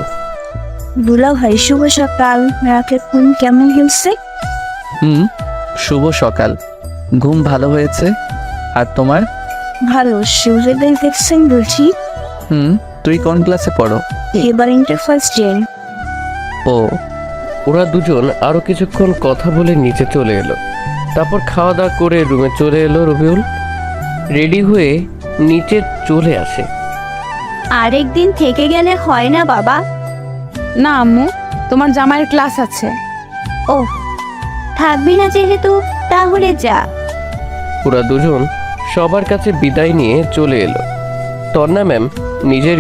দুলা ভাই শুভ সকাল, রাতের ঘুম কেমন হয়েছে? শুভ সকাল। ঘুম ভালো হয়েছে। আর তোমার? ভালো। সূর্যোদয় দেখছেন বলছি? তুই কোন ক্লাসে পড়ো? এবার ইন্টার ফার্স্ট ইয়ার। ও। ওরা দুজন আরো কিছুক্ষণ কথা বলে নিচে চলে এলো। তারপর খাওয়া দাওয়া করে রুমে চলে এলো রবিউল। রেডি হয়ে নিচে চলে আসে। আরেকদিন থেকে গেলে হয় না বাবা? না আম্মু, তোমার জামাইয়ের ক্লাস আছে। ও, থাকবি না যেহেতু তাহলে যা। ওরা দুজন সবার কাছে বিদায় নিয়ে চলে এলো। তন্না ম্যাম নিজের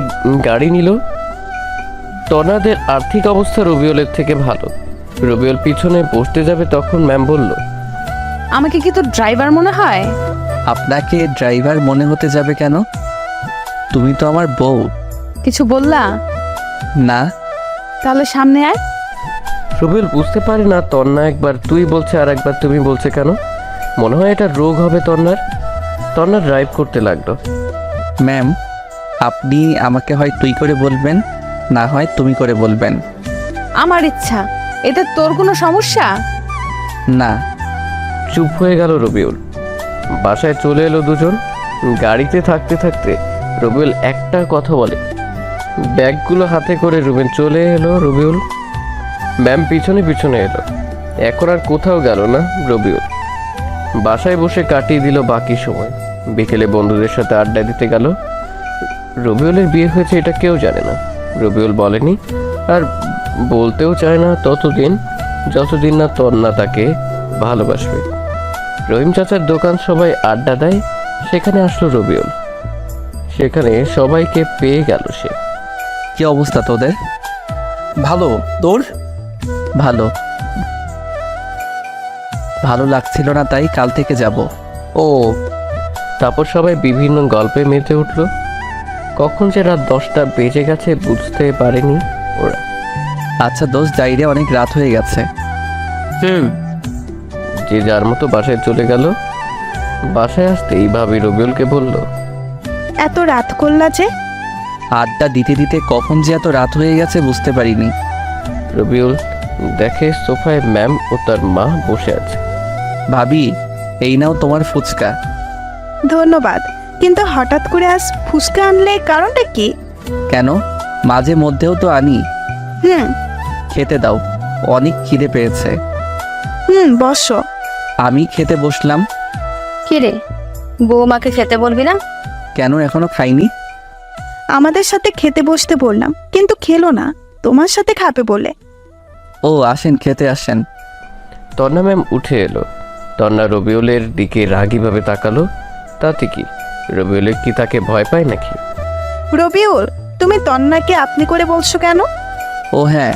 গাড়ি নিল। তন্নাদের আর্থিক অবস্থা রবিউলের থেকে ভালো। রবিউল পিছনে বসতে যাবে, তখন ম্যাম বলল, আমাকে কি তোর ড্রাইভার মনে হয়? আপনাকে ড্রাইভার মনে হতে যাবে কেন? তুমি তো আমার বউ। কিছু বললা? না। তাহলে সামনে আয়। রবিউল বুঝতে পারে না তন্না একবার তুই বলছে আর একবার তুমি বলছে কেন। মনে হয় এটা রোগ হবে তন্নার। তন্না ড্রাইভ করতে লাগলো। ম্যাম, আপনি আমাকে হয় তুই করে বলবেন, না হয় তুমি করে বলবেন। আমার ইচ্ছা। এতে তোর কোনো সমস্যা? না। চুপ হয়ে গেল রবিউল। বাসায় চলে এলো দুজন। গাড়িতে থাকতে থাকতে রবিউল একটা কথা বলে। ব্যাগগুলো হাতে করে রুমে চলে এলো রবিউল। ম্যাম পিছনে পিছনে এলো। এখন আর কোথাও গেল না রবিউল। বাসায় বসে কাটিয়ে দিল বাকি সময়। বিকেলে বন্ধুদের সাথে আড্ডা দিতে গেল। রবিউলের বিয়ে হয়েছে এটা কেউ জানে না। রবিউল বলেনি, আর বলতেও চায় না ততদিন যতদিন না তন্না তাকে ভালোবাসবে। রহিম চাচার দোকান সবাই আড্ডা দেয়, সেখানে আসলো রবিউল। সেখানে সবাইকে পেয়ে গেল সে। কি অবস্থা তোদের? ভালো। তোর? ভালো। ভালো লাগছিল না তাই কাল থেকে যাব। ও। তারপর সবাই বিভিন্ন গল্পে মেতে উঠল। কখন যে রাত 10টা বেজে গেছে বুঝতে পারেনি ওরা। আচ্ছা দোস্ত, যাই রে, অনেক রাত হয়ে গেছে। যে যার মতো বাসায় চলে গেল। বাসায় আসতেই ভাবি রবিউলকে বলল, এত রাত করলা যে? আড্ডা দিতে দিতে কখন যে এত রাত হয়ে গেছে বুঝতে পারিনি। রবিউল দেখে সোফায় ম্যাম ও তার মা বসে আছে। ভাবি, এই নাও তোমার ফুচকা। ধন্যবাদ, কিন্তু হঠাৎ করে আজ ফুচকা আনলে কারণটা কি? কেন, মাঝে মধ্যেও তো আনি। হুম খেতে দাও, অনেক খিদে পেয়েছে। বসো। আমি খেতে বসলাম। কিরে, বৌমাকে খেতে বলবি না? কেন, এখনো খাইনি? আমাদের সাথে খেতে বসতে বললাম, কিন্তু খেলো না, তোমার সাথে খাবে বলে। ও আসেন, খেতে আসেন। তন্না ম্যাম উঠে এলো। তন্না রবিউলের দিকে রাগীভাবে তাকালো। তাতে কি, রবিউলের কি তাকে ভয় পায় নাকি? রবিউল, তুমি তন্নাকে আপনি করে বলছো কেন? ও হ্যাঁ,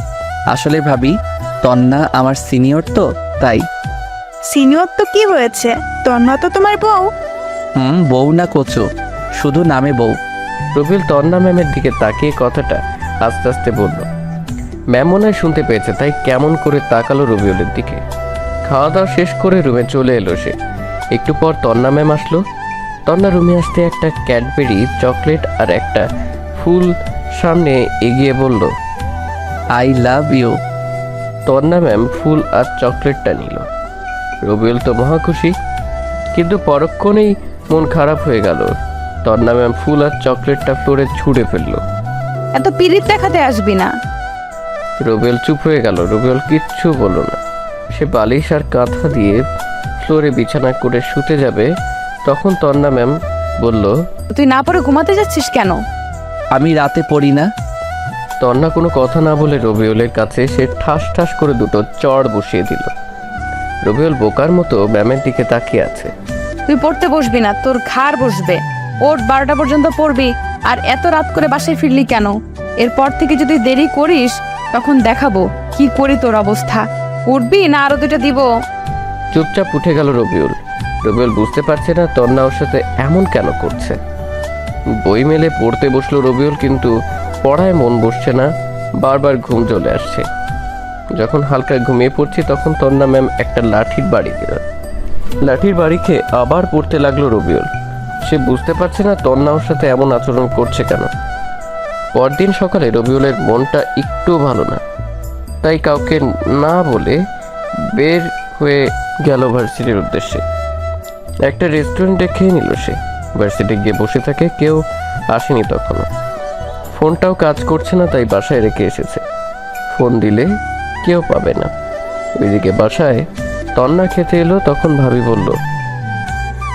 আসলে ভাবি তন্না আমার সিনিয়র তো তাই। সিনিয়র তো কি হয়েছে, তন্না তো তোমার বউ। বউ না কচু, শুধু নামে বউ। রবিউল তন্না ম্যামের দিকে তাকিয়ে কথাটা আস্তে আস্তে বলল। ম্যাম মনে হয় শুনতে পেয়েছে, তাই কেমন করে তাকালো রবিউলের দিকে। খাওয়া দাওয়া শেষ করে রুমে চলে এলো সে। একটু পর তন্না ম্যাম আসলো। তন্না রুমে আসতে একটা ক্যাডবেরি, চকলেট আর একটা ফুল সামনে এগিয়ে বলল, আই লাভ ইউ। তন্না ম্যাম ফুল আর চকলেটটা নিল। রবিউল তো মহা খুশি, কিন্তু পরক্ষণেই মন খারাপ হয়ে গেল। তন্না ম্যাম ফুল আর চকলেটটা ফ্লোরে ছুঁড়ে ফেললো। এত পিরিত দেখাতে আসবি না। রবিউল চুপ হয়ে গেল। রবিউল কিচ্ছু বলল না। সে বালিশ আর কাঁথা দিয়ে ফ্লোরে বিছানা করে শুতে যাবে, তখন তন্না ম্যাম বলল, তুই না পরে ঘুমাতে যাচ্ছিস কেন? আমি রাতে পড়ি না। তন্না কোনো কথা না বলে রবিউলের কাছে সে ঠাস ঠাস করে দুটো চড় বসিয়ে দিল। রবিউল বোকার মতো ম্যামের দিকে তাকিয়ে আছে। তুই পড়তে বসবি না, তোর ঘাড় বসবে। ওর 12টা পর্যন্ত পড়বি, আর এত রাত করে বাসায় ফিরলি কেন? এরপর থেকে যদি দেরি করিস তখন দেখাবো কি করি তোর অবস্থা। উঠবি না আরো দুটো দিব? চুপচাপ উঠে গেল রবিউল। রবিউল বুঝতে পারছে না তন্না ওর সাথে এমন কেন করছে। বই মেলে পড়তে বসলো রবিউল, কিন্তু পড়ায় মন বসছে না, বারবার ঘুম চলে আসছে। যখন হালকা ঘুমিয়ে পড়ছি তখন তন্না ম্যাম একটা লাঠির বাড়ি দিল। লাঠির বাড়ি খেয়ে আবার পড়তে লাগলো রবিউল। সে বুঝতে পারছে না তন্না ওর সাথে এমন আচরণ করছে কেন। পরদিন সকালে রবিউলের মনটা একটু ভালো না, তাই কাউকে না বলে বের হয়ে গেল ভার্সিটির উদ্দেশ্যে। একটা রেস্টুরেন্টে খেয়ে নিল সে। ভার্সিটি গিয়ে বসে থাকে, কেউ আসেনি তখনও। ফোনটাও কাজ করছে না, তাই বাসায় রেখে এসেছে। ফোন দিলে কেউ পাবে না। ওইদিকে বাসায় তন্না খেতে এলো, তখন ভাবি বলল,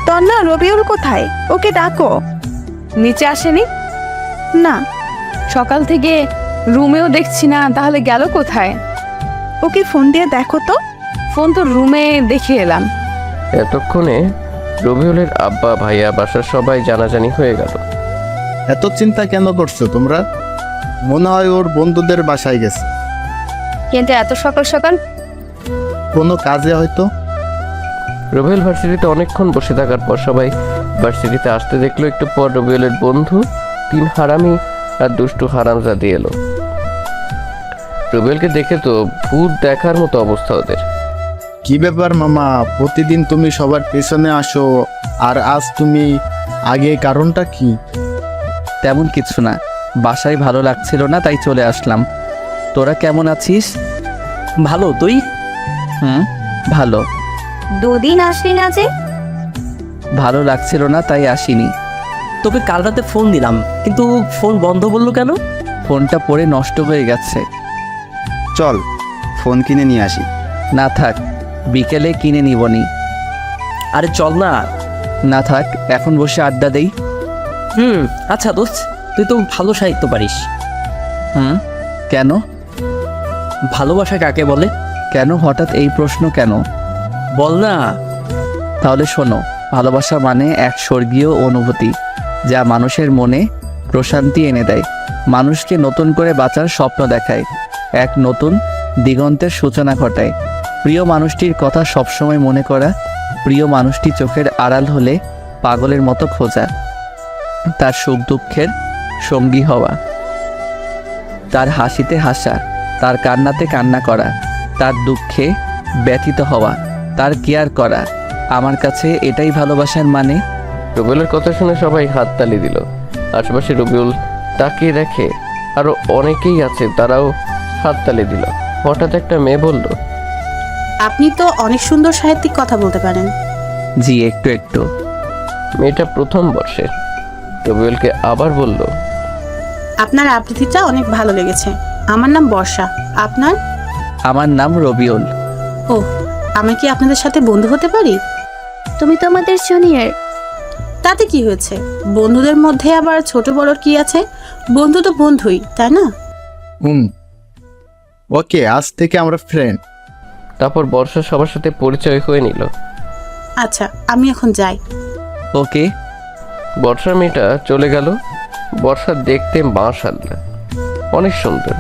তন্না, রবিউল কোথায়? ওকে ডাকো। নিচে আসেনি? না। সকাল থেকে রুমেও দেখছি না, তাহলে গেল কোথায়? ওকে ফোন দিয়ে দেখো তো। ফোন তো রুমে দেখে এলাম। এতক্ষণে রবিউলের আব্বা, ভাইয়া, বাসার সবাই জানাজানি হয়ে গেল। এত চিন্তা কেন করছো তোমরা? মনে হয় ওর বন্ধুদের বাসায় গেছে, কিন্তু এত সকাল সকাল? কোনো কাজে হয়তো। রবিউল ভার্সিটিতে অনেকক্ষণ বসে থাকার পর সবাই ভার্সিটিতে আসতে দেখলো। একটু পর রবিউলের বন্ধু 3 হারামি আর দুষ্টু হারামজাদি এলো। রবিউলকে দেখে তো ভূত দেখার মতো অবস্থা ওদের। কি ব্যাপার মামা, প্রতিদিন তুমি সবার পেছনে আসো, আর আজ তুমি আগে, কারণটা কি? তেমন কিছু না, বাসায় ভালো লাগছিল না তাই চলে আসলাম। তোরা কেমন আছিস? ভালো, তুই? ভালো। 2 দিন আসলি না যে? ভালো লাগছিল না তাই আসিনি। তোকে কাল রাতে ফোন দিলাম, কিন্তু ফোন বন্ধ বললো কেন? ফোনটা পড়ে নষ্ট হয়ে গেছে। চল ফোন কিনে নিয়ে আসি। না থাক, বিকেলে কিনে নিবনি। আরে চল না। না থাক, এখন বসে আড্ডা দেই। আচ্ছা দোস্ত, তুই তো ভালো সাহিত্য পারিস। কেন? ভালোবাসা কাকে বলে? কেন হঠাৎ এই প্রশ্ন কেন? বল না। তাহলে শোনো, ভালোবাসা মানে এক স্বর্গীয় অনুভূতি, যা মানুষের মনে প্রশান্তি এনে দেয়, মানুষকে নতুন করে বাঁচার স্বপ্ন দেখায়, এক নতুন দিগন্তের সূচনা ঘটায়। প্রিয় মানুষটির কথা সবসময় মনে করা, প্রিয় মানুষটি চোখের আড়াল হলে পাগলের মতো খোঁজা, তার সুখ দুঃখের সঙ্গী হওয়া, তার হাসিতে হাসা, তার কান্নাতে কান্না করা, তার দুঃখে ব্যথিত হওয়া, তার কেয়ার করা। আমার কাছে এটাই ভালোবাসার মানে। রবিউলের কথা শুনে সবাই হাততালি দিল। আশেপাশে রবিউল তাকিয়ে দেখে আরো অনেকেই আছে, তারাও হাততালি দিল। হঠাৎ একটা মেয়ে বলল, আপনি তো অনেক সুন্দর সাহিত্যিক কথা বলতে পারেন। জি, একটু একটু। মেয়েটা প্রথম বর্ষের। রবিউলকে আবার বলল, আপনার আবৃত্তিটা অনেক ভালো লেগেছে। আমার নাম বর্ষা, আপনার? আমার নাম রবিউল। ও, আমি কি আপনাদের সাথে বন্ধু হতে পারি? তুমি তো আমাদের জুনিয়র। তাতে কি হয়েছে? বন্ধুদের মধ্যে আবার ছোট বড় কি আছে? বন্ধু তো বন্ধুই, তাই না? ওকে, আজ থেকে আমরা ফ্রেন্ড। তারপর বর্ষা সবার সাথে পরিচয় হয়ে নিল। আচ্ছা, আমি এখন যাই। ওকে। বর্ষার মেয়েটা চলে গেল। বর্ষা দেখতে মাশাআল্লাহ অনেক সুন্দর,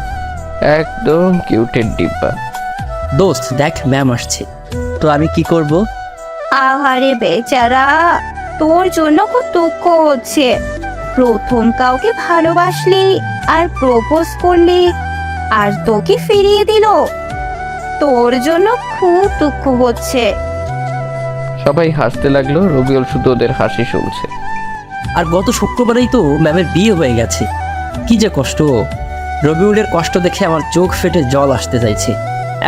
একদম কিউটের ডিব্বা। দোস্ত দেখ ম্যাম আসছে। তো আমি কি করব? আহারে বেচারা, তোর জন্য খুব দুঃখ হচ্ছে। প্রথম কাউকে ভালোবাসলি আর প্রপোজ করলি, আর তোকে ফিরিয়ে দিল। তোর জন্য খুব দুঃখ হচ্ছে। সবাই হাসতে লাগলো, রবিউল শুধু ওদের হাসি শুনছে। আর গত শুক্রবারেই তো ম্যামের বিয়ে হয়ে গেছে। কি যে কষ্ট! রবিউলের কষ্ট দেখে আমার চোখ ফেটে জল আসতে চাইছে।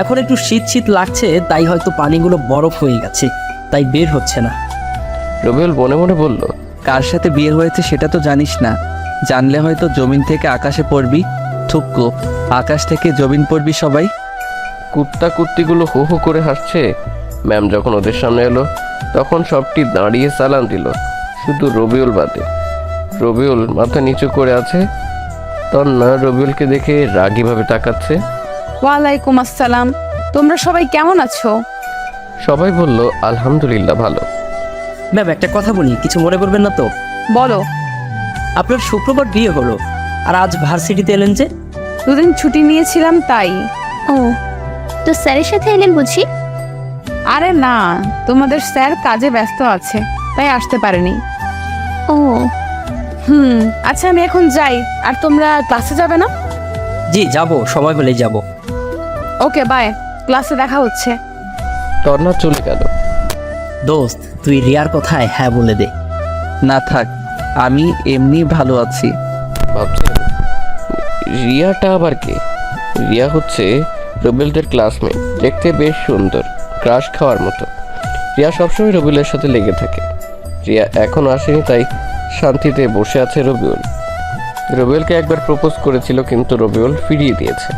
এখন একটু শীত শীত লাগছে, তাই হয়তো পানিগুলো বরফ হয়ে গেছে, তাই বের হচ্ছে না। রবিউল মনে মনে বলল, কার সাথে বিয়ে হয়েছে সেটা তো জানিস না। জানলে হয়তো জমিন থেকে আকাশে পড়বি। থুক্কু, আকাশ থেকে জমিন পড়বি সবাই। কুত্তা কুত্তিগুলো হো হো করে হাসছে। ম্যাম যখন ওদের সামনে এলো তখন সবটি দাঁড়িয়ে সালাম দিল, শুধু রবিউল বাদে। রবিউল মাথা নিচু করে আছে। তন্না রবিউলকে দেখে রাগীভাবে তাকাচ্ছে। ওয়ালাইকুম আসসালাম। তোমরা সবাই কেমন আছো? সবাই বলল আলহামদুলিল্লাহ ভালো। ম্যাম একটা কথা বলি, কিছু মনে করবেন না তো? বলো। আপনার শুক্রবার বিয়ে হলো, আর আজ ভার্সিটিতে এলেন যে? দুদিন ছুটি নিয়েছিলাম তাই। ও, তো স্যারের সাথে এলেন বুঝি? আরে না, তোমাদের স্যার কাজে ব্যস্ত আছে, তাই আসতে পারেনি। ও, আচ্ছা আমি এখন যাই। আর তোমরা ক্লাসে যাবে না? জি যাব, সময় হলেই যাব। ওকে বাই, ক্লাসে দেখা হচ্ছে। তন্না চলে গেল। দোস্ত তুই রিয়ার কথায় হ্যাঁ বলে দে। না থাক, আমি এমনি ভালো আছি। ভাবছেন রিয়াটা আবার কে? রিয়া হচ্ছে রবিউলদের ক্লাসমেট, দেখতে বেশ সুন্দর, ক্রাশ খাওয়ার মতো। রিয়া সবসময় রবিউলের সাথে লেগে থাকে। রিয়া এখনো আসেনি, তাই শান্তিতে বসে আছে রবিউল। রবিউলকে একবার প্রপোজ করেছিল, কিন্তু রবিউল ফিরিয়ে দিয়েছে।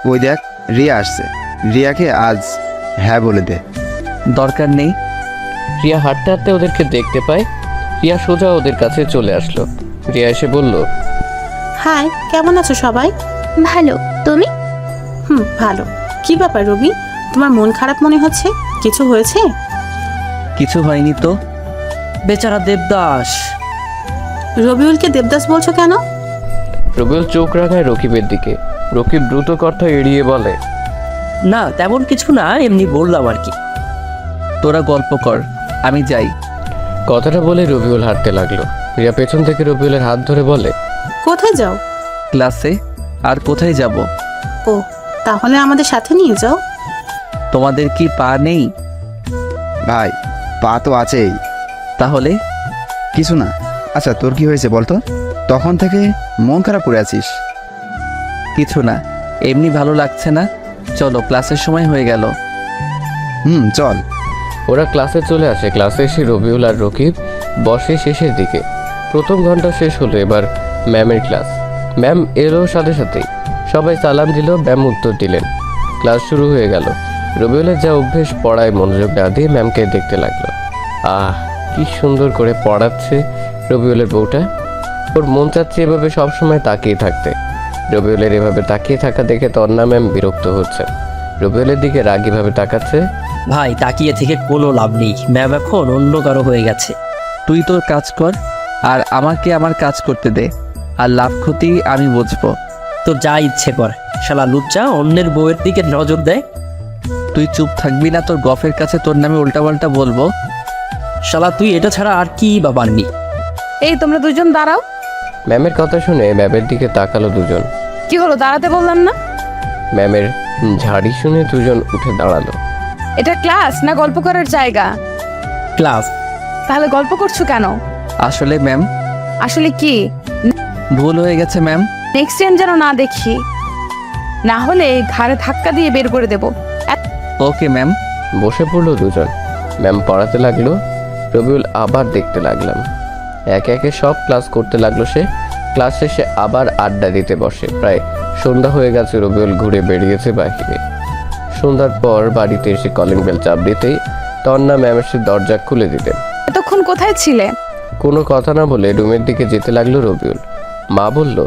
ওই দেখ, রিয়া আসছে। রিয়াকে আজ হ্যাঁ বলে দে। দরকার নেই। রিয়া হাঁটতে হাঁটতে ওদেরকে দেখতে পায়। রিয়া সোজা ওদের কাছে চলে আসলো। রিয়া এসে বলল, হাই, কেমন আছো সবাই? ভালো। তুমি? ভালো। কি ব্যাপার রবি, তোমার মন খারাপ মনে হচ্ছে? কিছু হয়েছে? কিছু হয়নি তো। বেচারা দেবদাস। রবিউলকে দেবদাস বলছো কেন? রবিউল চোখ রাখায় রকিবের দিকে। রকিব দ্রুত কথা এড়িয়ে বলে, না তেমন কিছু না, এমনি বললাম আর কি। তোরা গল্প কর, আমি যাই। কথাটা বলে রবিউল হাঁটতে লাগলো। রিয়া পেছন থেকে রবিউলের হাত ধরে বলে, কোথায় যাও? ক্লাসে। আর কোথায় যাব? ও, তাহলে আমাদের সাথে নিয়ে যাও। তোমাদের কি পা নেই? ভাই, পা তো আছেই। তাহলে? কিছু না। আচ্ছা তোর কি হয়েছে বলতো? তখন থেকে মন খারাপ করে আছিস। কিছু না, এমনি ভালো লাগছে না। চলো, ক্লাসের সময় হয়ে গেল। চল। ওরা ক্লাসে চলে আসে। ক্লাসে এসে রবিউল আর রকিব বসে শেষের দিকে। প্রথম ঘন্টা শেষ হলো, এবার ম্যামের ক্লাস। ম্যাম এলো সাথে সাথেই সবাই সালাম দিল। ম্যাম উত্তর দিলেন। ক্লাস শুরু হয়ে গেল। রবিউলের যা অভ্যেস, পড়ায় মনোযোগ না দিয়ে ম্যামকে দেখতে লাগলো। কি সুন্দর করে পড়াচ্ছে রবিউলের বউটা। ওর মন চাচ্ছে এভাবে সবসময় তাকিয়ে থাকতে। রবিউলের এভাবে তাকিয়ে থাকা দেখে তন্না ম্যাম বিরক্ত হচ্ছে। রবিউলের দিকে রাগীভাবে তাকাচ্ছে। ভাই তাকিয়ে থেকে কোনো লাভ নেই, ম্যাম এখন অন্য কারো হয়ে গেছে। তুই তোর কাজ কর, আর আমাকে আমার কাজ করতে দে, আর লাভ ক্ষতি আমি বুঝবো। তো যা ইচ্ছে কর, শালা লুচ্চা অন্যের বউয়ের দিকে নজর দেয়। তুই চুপ থাকবি না? তোর গফের কাছে তোর নামে উল্টাপাল্টা বলবো। শালা তুই এটা ছাড়া আর কি বা পারবি? এই তোমরা দুজন দাঁড়াও। ম্যামের কথা শুনে ম্যামের দিকে তাকালো দুজন। কি হলো, দাঁড়াতে বললাম না? ম্যামের ঝাড়ি শুনে দুজন উঠে দাঁড়ালো। এটা ক্লাস না গল্প করার জায়গা? ক্লাস। তাহলে গল্প করছো কেন? আসলে ম্যাম, আসলে কি? ভুল হয়ে গেছে ম্যাম। নেক্সট টাইম যেন না দেখি, না হলে ঘাড়ে ধাক্কা দিয়ে বের করে দেব। Okay ma'am. বসে পড়লো দুজন। ম্যাম পড়াতে লাগলো। রবিউল আবার দেখতে লাগলাম। একে একে সব ক্লাস করতে লাগলো সে। ক্লাস শেষে আবার আড্ডা দিতে বসে। প্রায় সন্ধ্যা হয়ে গেছে। রবিউল ঘুরে বেরিয়েছে বাহিরে। সন্ধ্যার পর বাড়িতে এসে কলিং বেল চাপ দিতেই তন্না ম্যাম এসে দরজা খুলে দিতেন। এতক্ষণ কোথায় ছিলে? কোনো কথা না বলে রুমের দিকে যেতে লাগলো রবিউল। মা বলল,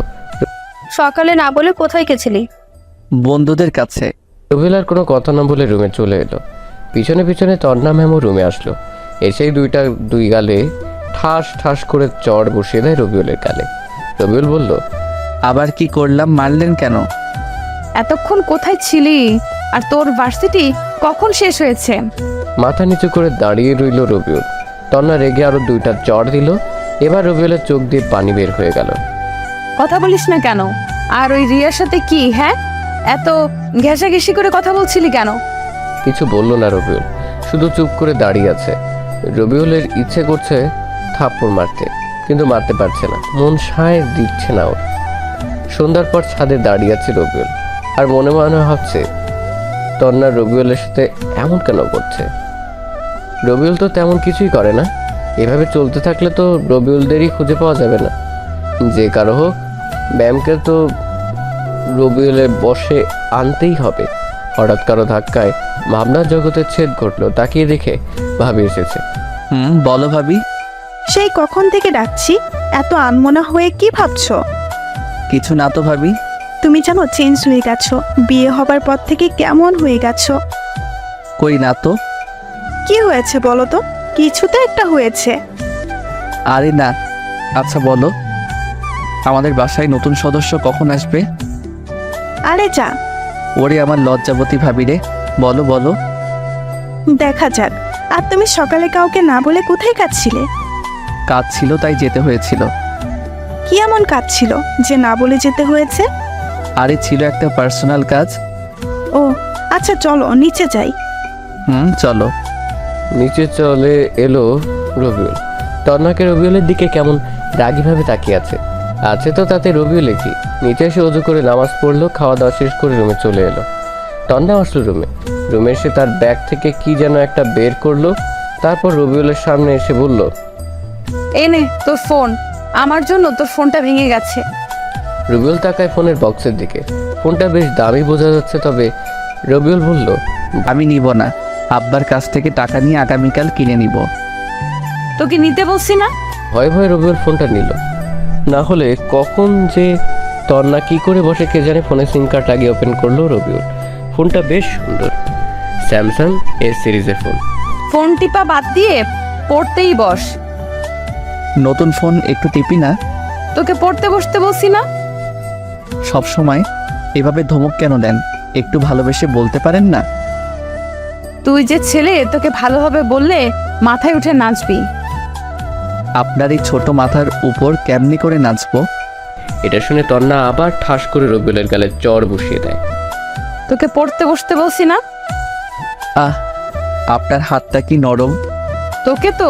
সকালে না বলে কোথায় গেছিলি? বন্ধুদের কাছে। রবিউল আর কোনো কথা না বলে রুমে চলে এলো। পিছনে পিছনে তন্না ম্যামও রুমে আসলো। এসেই দুই গালে ঠাস ঠাস করে চড় বসিয়ে দেয় রবিউলের গালে। রবিউল বলল, আবার কি করলাম, মারলেন কেন? এতক্ষণ কোথায় ছিলি? আর তোর ভার্সিটি কখন শেষ হয়েছে? মাথা নিচু করে দাঁড়িয়ে রইল রবিউল। তন্না রেগে আরো 2টা চড় দিল। এবার রবিউলের চোখ দিয়ে পানি বের হয়ে গেল। কথা বলিস না কেন? আর ওই রিয়ার সাথে কি, হ্যাঁ, এত ঘেঁষাঘেঁষি করে কথা বলছিলি কেন? কিছু বলল না রবিউল, শুধু চুপ করে দাঁড়িয়ে আছে। রবিউলের ইচ্ছে করছে থাপ্পড় মারতে, কিন্তু মারতে পারছে না, মন সায় দিচ্ছে না ওর। সন্ধ্যার পর ছাদে দাঁড়িয়ে আছে রবিউল, আর মনে মনে ভাবছে তন্না রবিউলের সাথে এমন কেন করছে। রবিউল তো তেমন কিছুই করে না। এভাবে চলতে থাকলে তো রবিউলদেরই খুঁজে পাওয়া যাবে না। যে কারো হোক, ম্যামকে তো রবিউলের বসে আনতেই হবে। হঠাৎ কারো ধাক্কায় ভাবনার জগতের ছেদ ঘটলো। তাকিয়ে দেখে ভাবি এসেছে। বলো ভাবি। সেই কখন থেকে ডাকছি, এত আনমনা হয়ে কি ভাবছো? কিছু না তো ভাবি। তুমি জানো চেঞ্জ হয়ে গেছো, বিয়ে হবার পর থেকে কেমন হয়ে গেছো। কই না তো। কি হয়েছে বলো তো? কিছু তো একটা হয়েছে। আরে না। আচ্ছা বলো, আমাদের বাসায় নতুন সদস্য কখন আসবে? আরে যা, ওরে আমার লজ্জাবতী ভাবি রে, বলো বলো। দেখা যাক। আর তুমি সকালে কাউকে না বলে কোথায় কাঁদছিলে? কাজ ছিল তাই যেতে হয়েছিল। কি এমন কাজ ছিল যে না বলে যেতে হয়েছে? আরে ছিল একটা পার্সোনাল কাজ। ও আচ্ছা, চলো নিচে যাই। চলো। নিচে চলে এলো রবিউল। তন্নাকে রবিউলের দিকে কেমন রাগীভাবে তাকিয়ে আছে তো তাতে রবিউলে কি। নিচে এসে অজু করে নামাজ পড়লো, খাওয়া দাওয়া শেষ করে রুমে চলে এলো। তন্না আসলো রুমে এসে তার ব্যাগ থেকে কি যেন একটা বের করলো। তারপর রবিউলের সামনে এসে বলল, এই নে তোর ফোন, আমার জন্য তোর ফোনটা ভেঙে গেছে। রবিউল তাকায় ফোনের বক্সের দিকে। ফোনটা বেশ দামি বোঝা যাচ্ছে, তবে রবিউল বলল, আমি নিব না, আব্বার কাছ থেকে টাকা নিয়ে আগামীকাল কিনে নিব। তোকে নিতে বলছি না? ভয়ে ভয়ে রবিউল ফোনটা নিল। না হলে কখন যে তন্না কি করে বসে কে জানে ফোনে সিম কার্ড লাগিয়ে ওপেন করলো রবিউল। ফোনটা বেশ সুন্দর, স্যামসাং এ সিরিজের ফোন। ফোন টিপা বাদ দিয়ে পড়তেই বস। নতুন ফোন একটু টিপি না। তোকে পড়তে বসতে বলছি না? সব সময় এভাবে ধমক কেন দেন? একটু ভালোবেসে বলতে পারেন না? তুই যে ছেলে, তোকে ভালোভাবে বললে মাথায় উঠে নাচবি। আপনার এই ছোট মাথার উপর কেমনি করে নাচবো? এটা শুনে তন্না আবার ঠাস করে রবিউলের গালে চড় বসিয়ে দেয়। তোকে পড়তে বসতে বলছি না? আপনার হাতটা কি নরম। তোকে তো।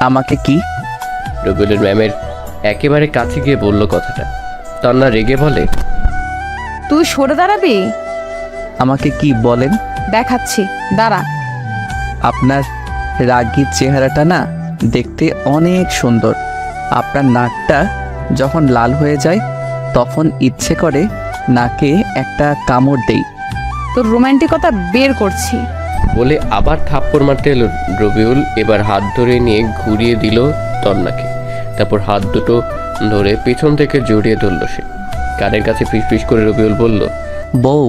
আমাকে কি? রবিউলের ম্যামের একেবারে কাছে গিয়ে বলল কথাটা। তন্না রেগে বলে, তুই সরে দাঁড়াবি? আমাকে কি বলেন? দেখাচ্ছি, দাঁড়া। আপনার রাগী চেহারাটা না দেখতে অনেক সুন্দর। আপনার নাকটা যখন লাল হয়ে যায় তখন ইচ্ছে করে নাকে একটা কামড় দেই। তোর রোমান্টিকতা বের করছি। বলে আবার থাপ্পড় মারতে এলো রবিউল। এবার হাত ধরে নিয়ে ঘুরিয়ে দিল তন্নাকে। তারপর হাত দুটো ধরে পেছন থেকে জড়িয়ে ধরল সে। কানের কাছে ফিসফিস করে রবিউল বলল, বউ,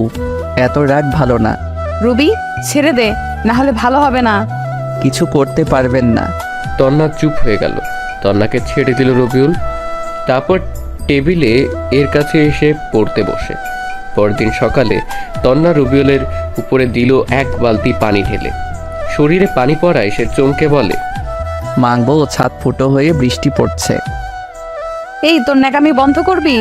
এত রাগ ভালো না। রবি, ছেড়ে দে, না হলে ভালো হবে না। কিছু করতে পারবেন না। তন্না চুপ হয়ে গেল। তন্নাকে ছেড়ে দিল রবিউল। তারপর টেবিলে এর কাছে এসে পড়তে বসে। পরদিন সকালে তন্না রবিউলের উপরে দিল 1 বালতি পানি ঢেলে। শরীরে পানি পড়ায় সে চমকে বলে, মাংবো, ছাদ ফুটো হয়ে বৃষ্টি পড়ছে। এই তোর ন্যাকামি বন্ধ করবি?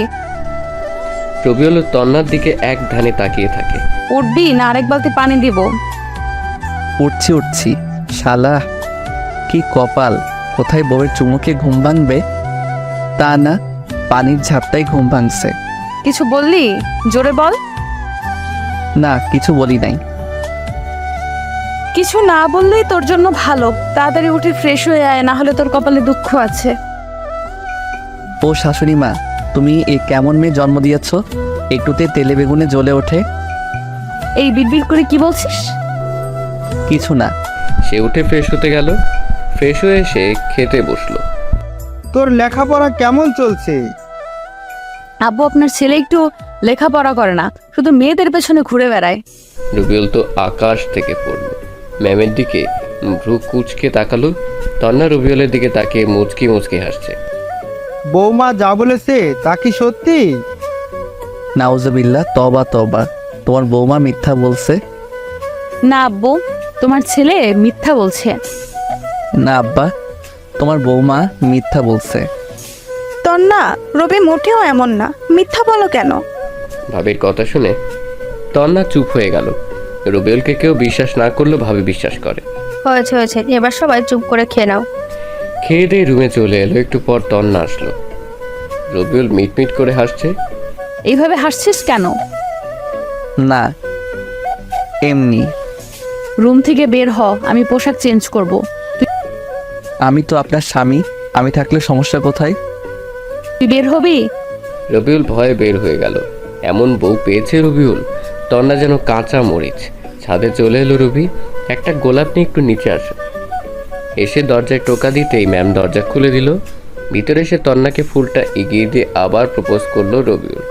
রবিউল তন্নার দিকে এক ধ্যানে তাকিয়ে থাকে। উঠবি না আরেক বালতি পানি দিব? উঠছি। শালা কি কপাল, কোথায় বউয়ের চুমুকে ঘুম ভাঙবে, তা না, পানির ঝাপটাই ঘুম ভাঙছে। কিছু বললি? জোরে বল। না, কিছু বলি নাই। কিছু না বললেই তোর জন্য ভালো। তাড়াতাড়ি উঠে ফ্রেশ হয়ে আয়, না হলে তোর কপালে দুঃখ আছে। ও শাশুড়ি মা, তুমি এ কেমন মেয়ে জন্ম দিয়েছ? একটুতে তেলে বেগুনে জ্বলে ওঠে। এই বিড়বিড় করে কি বলছিস? কিছু না। সে উঠে ফ্রেশ হতে গেল। ফ্রেশ হয়ে এসে খেতে বসলো। তোর লেখাপড়া কেমন চলছে? আব্বু, আপনার ছেলে একটু লেখাপড়া করে না, শুধু মেয়েদের পেছনে ঘুরে বেড়ায়। রবিউল তো আকাশ থেকে পড়লো। ম্যামের দিকে ভ্রু কুচকে তাকালো। তন্না রবিউলের দিকে তাকিয়ে মুচকি মুচকি হাসছে। বৌমা যা বলেছে তা কি সত্যি? নাউজুবিল্লাহ, তবা তবা, তোমার বৌমা মিথ্যা বলছে? না আব্বু, তোমার ছেলে মিথ্যা বলছে। না আব্বা, তোমার বৌমা মিথ্যা বলছে। তন্না, রবি মোটেও এমন না, মিথ্যা বলো কেন? ভাবির কথা শুনে তন্না চুপ হয়ে গেল। রবিউলকে কেউ বিশ্বাস না করলেও ভাবি বিশ্বাস করে। হয়েছে হয়েছে, এবার সবাই চুপ করে খেয়ে নাও। খেয়ে দিয়ে রুমে চলে এলো। একটু পর তন্না আসলো। রবিউল মিটমিট করে হাসছে। এইভাবে হাসছিস কেন? না, এমনি। রুম থেকে বের হ, আমি পোশাক চেঞ্জ করব। আমি তো আপনার স্বামী, আমি থাকলে সমস্যা কোথায়? তুই বের হবি? রবিউল ভয়ে বের হয়ে গেল। এমন বউ পেয়েছে রবিউল। তন্না যেন কাঁচা মরিচ। ছাদে চলে এলো রবি। একটা গোলাপ নিয়ে একটু নিচে আসে। এসে দরজায় টোকা দিতেই ম্যাম দরজা খুলে দিল। ভিতরে এসে তন্নাকে ফুলটা এগিয়ে দিয়ে আবার প্রপোজ করলো রবিউল।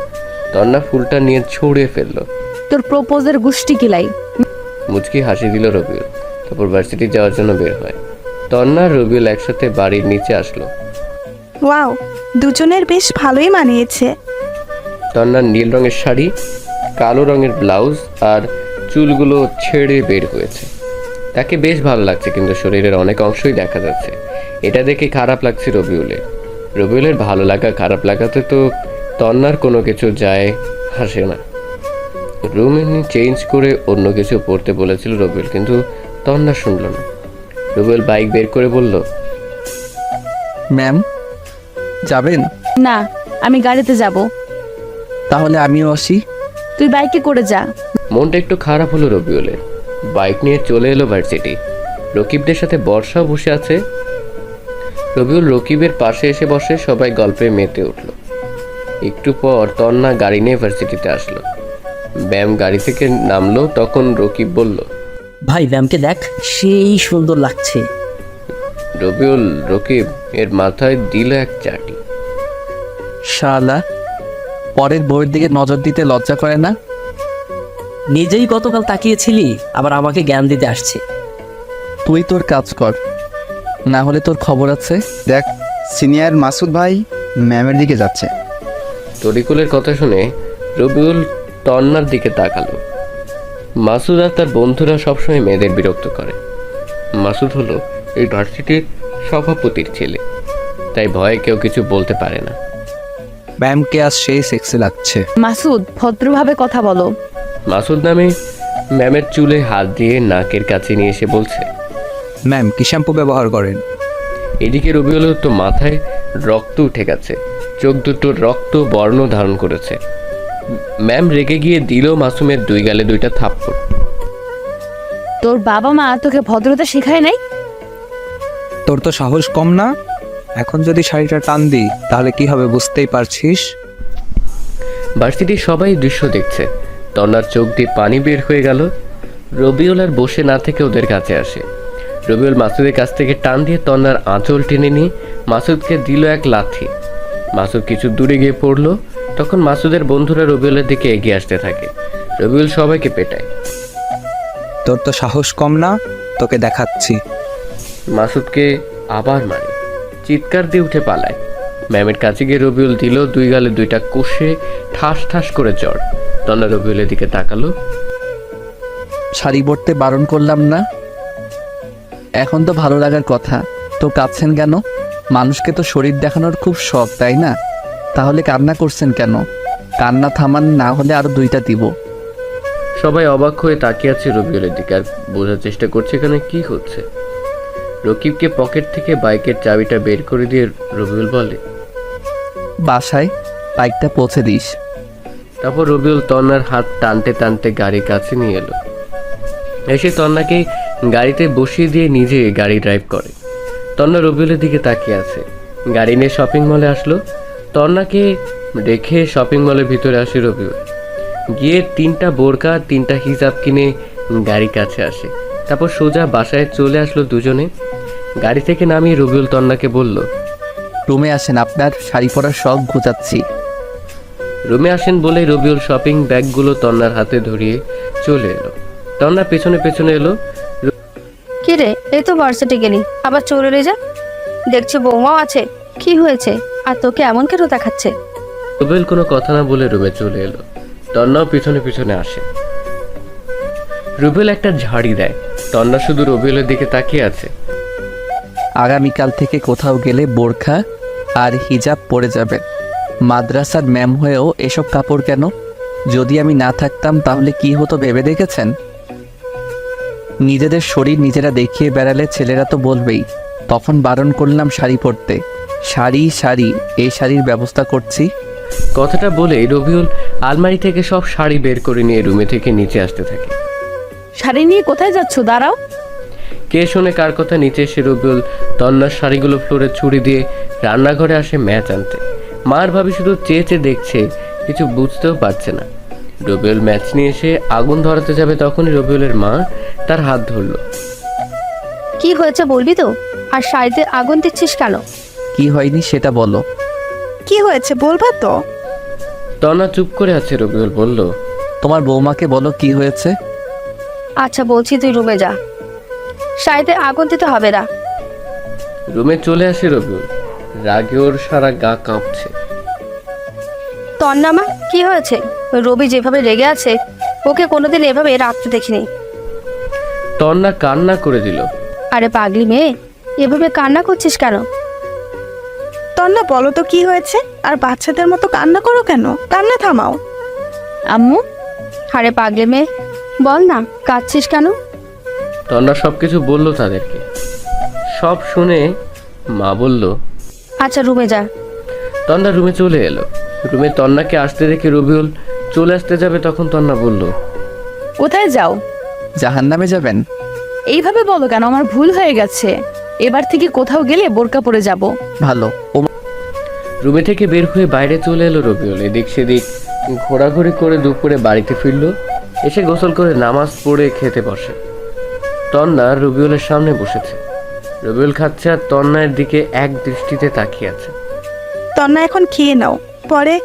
তন্না ফুলটা নিয়ে ছুঁড়ে ফেললো। তোর প্রপোজের গুষ্টি কিলাই। মুচকি হাসি দিল রবিউল। তারপর ভার্সিটি যাওয়ার জন্য বের হয়। তন্না আর রবিউল একসাথে বাড়ির নিচে আসলো। ওয়াও, দুজনের বেশ ভালোই মানিয়েছে। তন্নার নীল রঙের শাড়ি, কালো রঙের ব্লাউজ আর চুলগুলো ছেড়ে বের হয়েছে। তাকে বেশ ভালো লাগছে, কিন্তু শরীরের অনেক অংশই দেখা যাচ্ছে। এটা দেখে খারাপ লাগছে রবিউলের। রবিউলের ভালো লাগা খারাপ লাগাতে তো তন্নার কোনো কিছু যায় আসে না। রুম চেঞ্জ করে অন্য কিছু পড়তে বলেছিল রবিউল, কিন্তু তন্না শুনল না। রবিউল বাইক বের করে বলল, ম্যাম যাবেন? না, আমি গাড়িতে যাব। তাহলে আমিও আসি। তুই বাইকে করে যা। মনটা একটু খারাপ হলো রবিউলের। বাইক নিয়ে চলে এলো ভার্সিটি। রকিবদের সাথে বর্ষাও বসে আছে। রবিউল রকিবের পাশে এসে বসে। সবাই গল্পে মেতে উঠল। একটু পর তন্না গাড়ি নিয়ে ভার্সিটিতে আসলো। ব্যাম গাড়ি থেকে নামলো। তখন রকিব বলল, ভাই ম্যামকে দেখ, সেই সুন্দর লাগছে। রবিউল রকিব এর মাথায় দিল এক চাটি। শালা, পরের বইয়ের দিকে নজর দিতে লজ্জা করে না? নিজেই গতকাল তাকিয়েছিলি, আবার আমাকে জ্ঞান দিতে আসছে। তুই তোর কাজ কর, না হলে তোর খবর আছে। দেখ, সিনিয়র মাসুদ ভাই ম্যামের দিকে যাচ্ছে। তরিকুলের কথা শুনে রবিউল তন্নার দিকে তাকালো। মাসুদ আর তার বন্ধুরা সবসময় মেয়েদের বিরক্ত করে। মাসুদ হলো এই ভার্সিটির সভাপতির ছেলে, তাই ভয়ে কেউ কিছু বলতে পারে না। ম্যামকে আজ সেই সেক্সি লাগছে। মাসুদ, ভদ্রভাবে কথা বলো। মাসুদ নামে ম্যামের চুলে হাত দিয়ে নাকের কাছে নিয়ে এসে বলছে, ম্যাম কি শ্যাম্পু ব্যবহার করেন? এদিকে রবিউলের তো মাথায় রক্ত উঠে গেছে। চোখ দুটো রক্ত বর্ণ ধারণ করেছে। ম্যাম রেগে গিয়ে দিল মাসুমের দুই গালে দুইটা থাপ্পড়। তোর বাবা মা তোকে ভদ্রতা শেখায় নাই? তোর তো সাহস কম না? এখন যদি শাড়িটা টান দিই তাহলে কি হবে বুঝতেই পারছিস। ভার্সিটির সবাই দৃশ্য দেখছে। তন্নার চোখ দিয়ে পানি বের হয়ে গেল। রবিউল আর বসে না থেকে ওদের কাছে আসে। রবিউল মাসুদের কাছ থেকে টান দিয়ে তন্নার আঁচল টেনে নিয়ে মাসুদকে দিল এক লাথি। মাসুদ কিছু দূরে গিয়ে পড়লো। তখন মাসুদের বন্ধুরা রবিউলের দিকে এগিয়ে আসতে থাকে। রবিউল সবাইকে পেটায়। তোর তো সাহস কম না, তোকে দেখাচ্ছি। মাসুদকে আবার মারে। চিৎকার দিয়ে উঠে পালায়। ম্যামের কাছে গিয়ে রবিউল দিল দুই গালে দুইটা কষে ঠাস ঠাস করে চড়। তন্না রবিউলের দিকে তাকালো। শাড়ি পরতে বারণ করলাম না? এখন তো ভালো লাগার কথা, তো কাঁদছেন কেন? মানুষকে তো শরীর দেখানোর খুব শখ, তাই না? তাহলে কান্না করছেন কেন? কান্না থামান, না হলে আরো দুইটা দিব। সবাই অবাক হয়ে তাকিয়ে আছে রবিউলের দিকে আর বোঝার চেষ্টা করছে এখানে কি হচ্ছে। রকিবকে পকেট থেকে বাইকের চাবিটা বের করে দিয়ে রবিউল বলে, বাসায় বাইকটা পৌঁছে দিস। তারপর রবিউল তন্নার হাত টানতে টানতে গাড়ির কাছে নিয়ে এলো। এসে তন্নাকে গাড়িতে বসিয়ে দিয়ে নিজে গাড়ি ড্রাইভ করে। তন্না রবিউলের দিকে তাকিয়ে আছে। গাড়ি নিয়ে শপিং মলে আসলো। তন্নাকে রেখে শপিং মলের ভিতরে আসে রবিউল। গিয়ে 3টা বোরকা 3টা হিজাব কিনে গাড়ি কাছে আসে। তারপর সোজা বাসায় চলে আসলো দুজনে। গাড়ি থেকে নামিয়ে রবিউল তন্নাকে বলল, রুমে আসেন, আপনার শাড়ি পরার সব গোছাচ্ছি। রুমে আসেন বলে রবিউল শপিং ব্যাগগুলো তন্নার হাতে ধরিয়ে চলে এলো। তন্না পেছনে পেছনে এলো। কি রে, এই তো ভার্সিটি গেলি, আবার চলে রে যা। দেখছি বৌমাও আছে, কি হয়েছে আর তোকে এমন কেন দেখাচ্ছে? রবিউল কোনো কথা না বলে রুমে চলে এলো। তন্নাও পিছনে পিছনে আসে। রবিউল একটা ঝাড়ি দেয়। তন্না শুধু রবিউলের দিকে তাকিয়ে আছে। আগামীকাল থেকে কোথাও গেলে বোরখা আর হিজাব পরে যাবেন। মাদ্রাসার ম্যাম হয়েও এসব কাপড় কেন? যদি আমি না থাকতাম তাহলে কি হতো ভেবে দেখেছেন? নিজেদের শরীর নিজেরা দেখিয়ে বেড়ালে ছেলেরা তো বলবেই। তখন বারণ করলাম শাড়ি পরতে। শাড়ি শাড়ি, এই শাড়ির ব্যবস্থা করছি। কথাটা বলে রবিউল আলমারি থেকে সব শাড়ি বের করে নিয়ে রুমে থেকে নিচে আসতে থাকে। শাড়ি নিয়ে কোথায় যাচ্ছ? দাঁড়াও। কে শোনে কার কথা? নিচে এসে রবিউল তন্নার শাড়িগুলো ফ্লোরে ছুরি দিয়ে রান্নাঘরে আসে ম্যাচ আনতে। মার ভাবি শুধু চেয়ে চেয়ে দেখছে, কিছু বুঝতেও পারছে না। রবিউল ম্যাচ নিয়ে এসে আগুন ধরাতে যাবে, তখনই রবিউলের মা তার হাত ধরলো। কি হয়েছে বলবি তো? আর শাড়িতে আগুন দিচ্ছিস কেন? কি হয়নি সেটা বলো। কি হয়েছে বলবা তো? তন্না চুপ করে আছে। রবিউল বলল, তোমার বৌমাকে বলো কি হয়েছে। আচ্ছা বলছি, তুই রুমে যা, শাড়িতে আগুন দিতে হবে না। রুমে চলে আসে রবিউল। রাগে ওর সারা গা কাঁপছে। তন্নামা, কি হয়েছে? রবি যেভাবে রেগে আছে, ওকে কোনোদিন এভাবে রাখতে দেখিনি। তন্না কান্না করে দিল। আরে পাগলি মেয়ে, এভাবে কান্না করছিস কেন? তন্না বলো তো কি হয়েছে? আর বাচ্চাদের মতো কান্না করো কেন? কান্না থামাও। আম্মু, আরে পাগলি মেয়ে, বল না কাঁদছিস কেন? তন্না সবকিছু বলল তাদেরকে। সব শুনে মা বলল, আচ্ছা রুমে যা। তন্না রুমে চলে এলো। রুমে তন্নাকে আসতে দেখে রবিউল চলে আসতে যাবে, তখন তন্না বলল, কোথায় যাও? জাহান্নামে যাবেন? এইভাবে বলো কেন? আমার ভুল হয়ে গেছে। এবার থেকে কোথাও গেলে বোরকা পরে যাব। ভালো। রুমে থেকে বের হয়ে বাইরে চলে এলো রবিউল। এদিক সেদিক ঘোরাঘুরি করে দুপুরে বাড়িতে ফিরল। এসে গোসল করে নামাজ পড়ে খেতে বসে। তন্না রবিউলের সামনে বসেছে। রবিউল খাচ্ছে আর তন্নার দিকে এক দৃষ্টিতে তাকিয়ে আছে। তন্না এখন খেয়ে নাও, পরে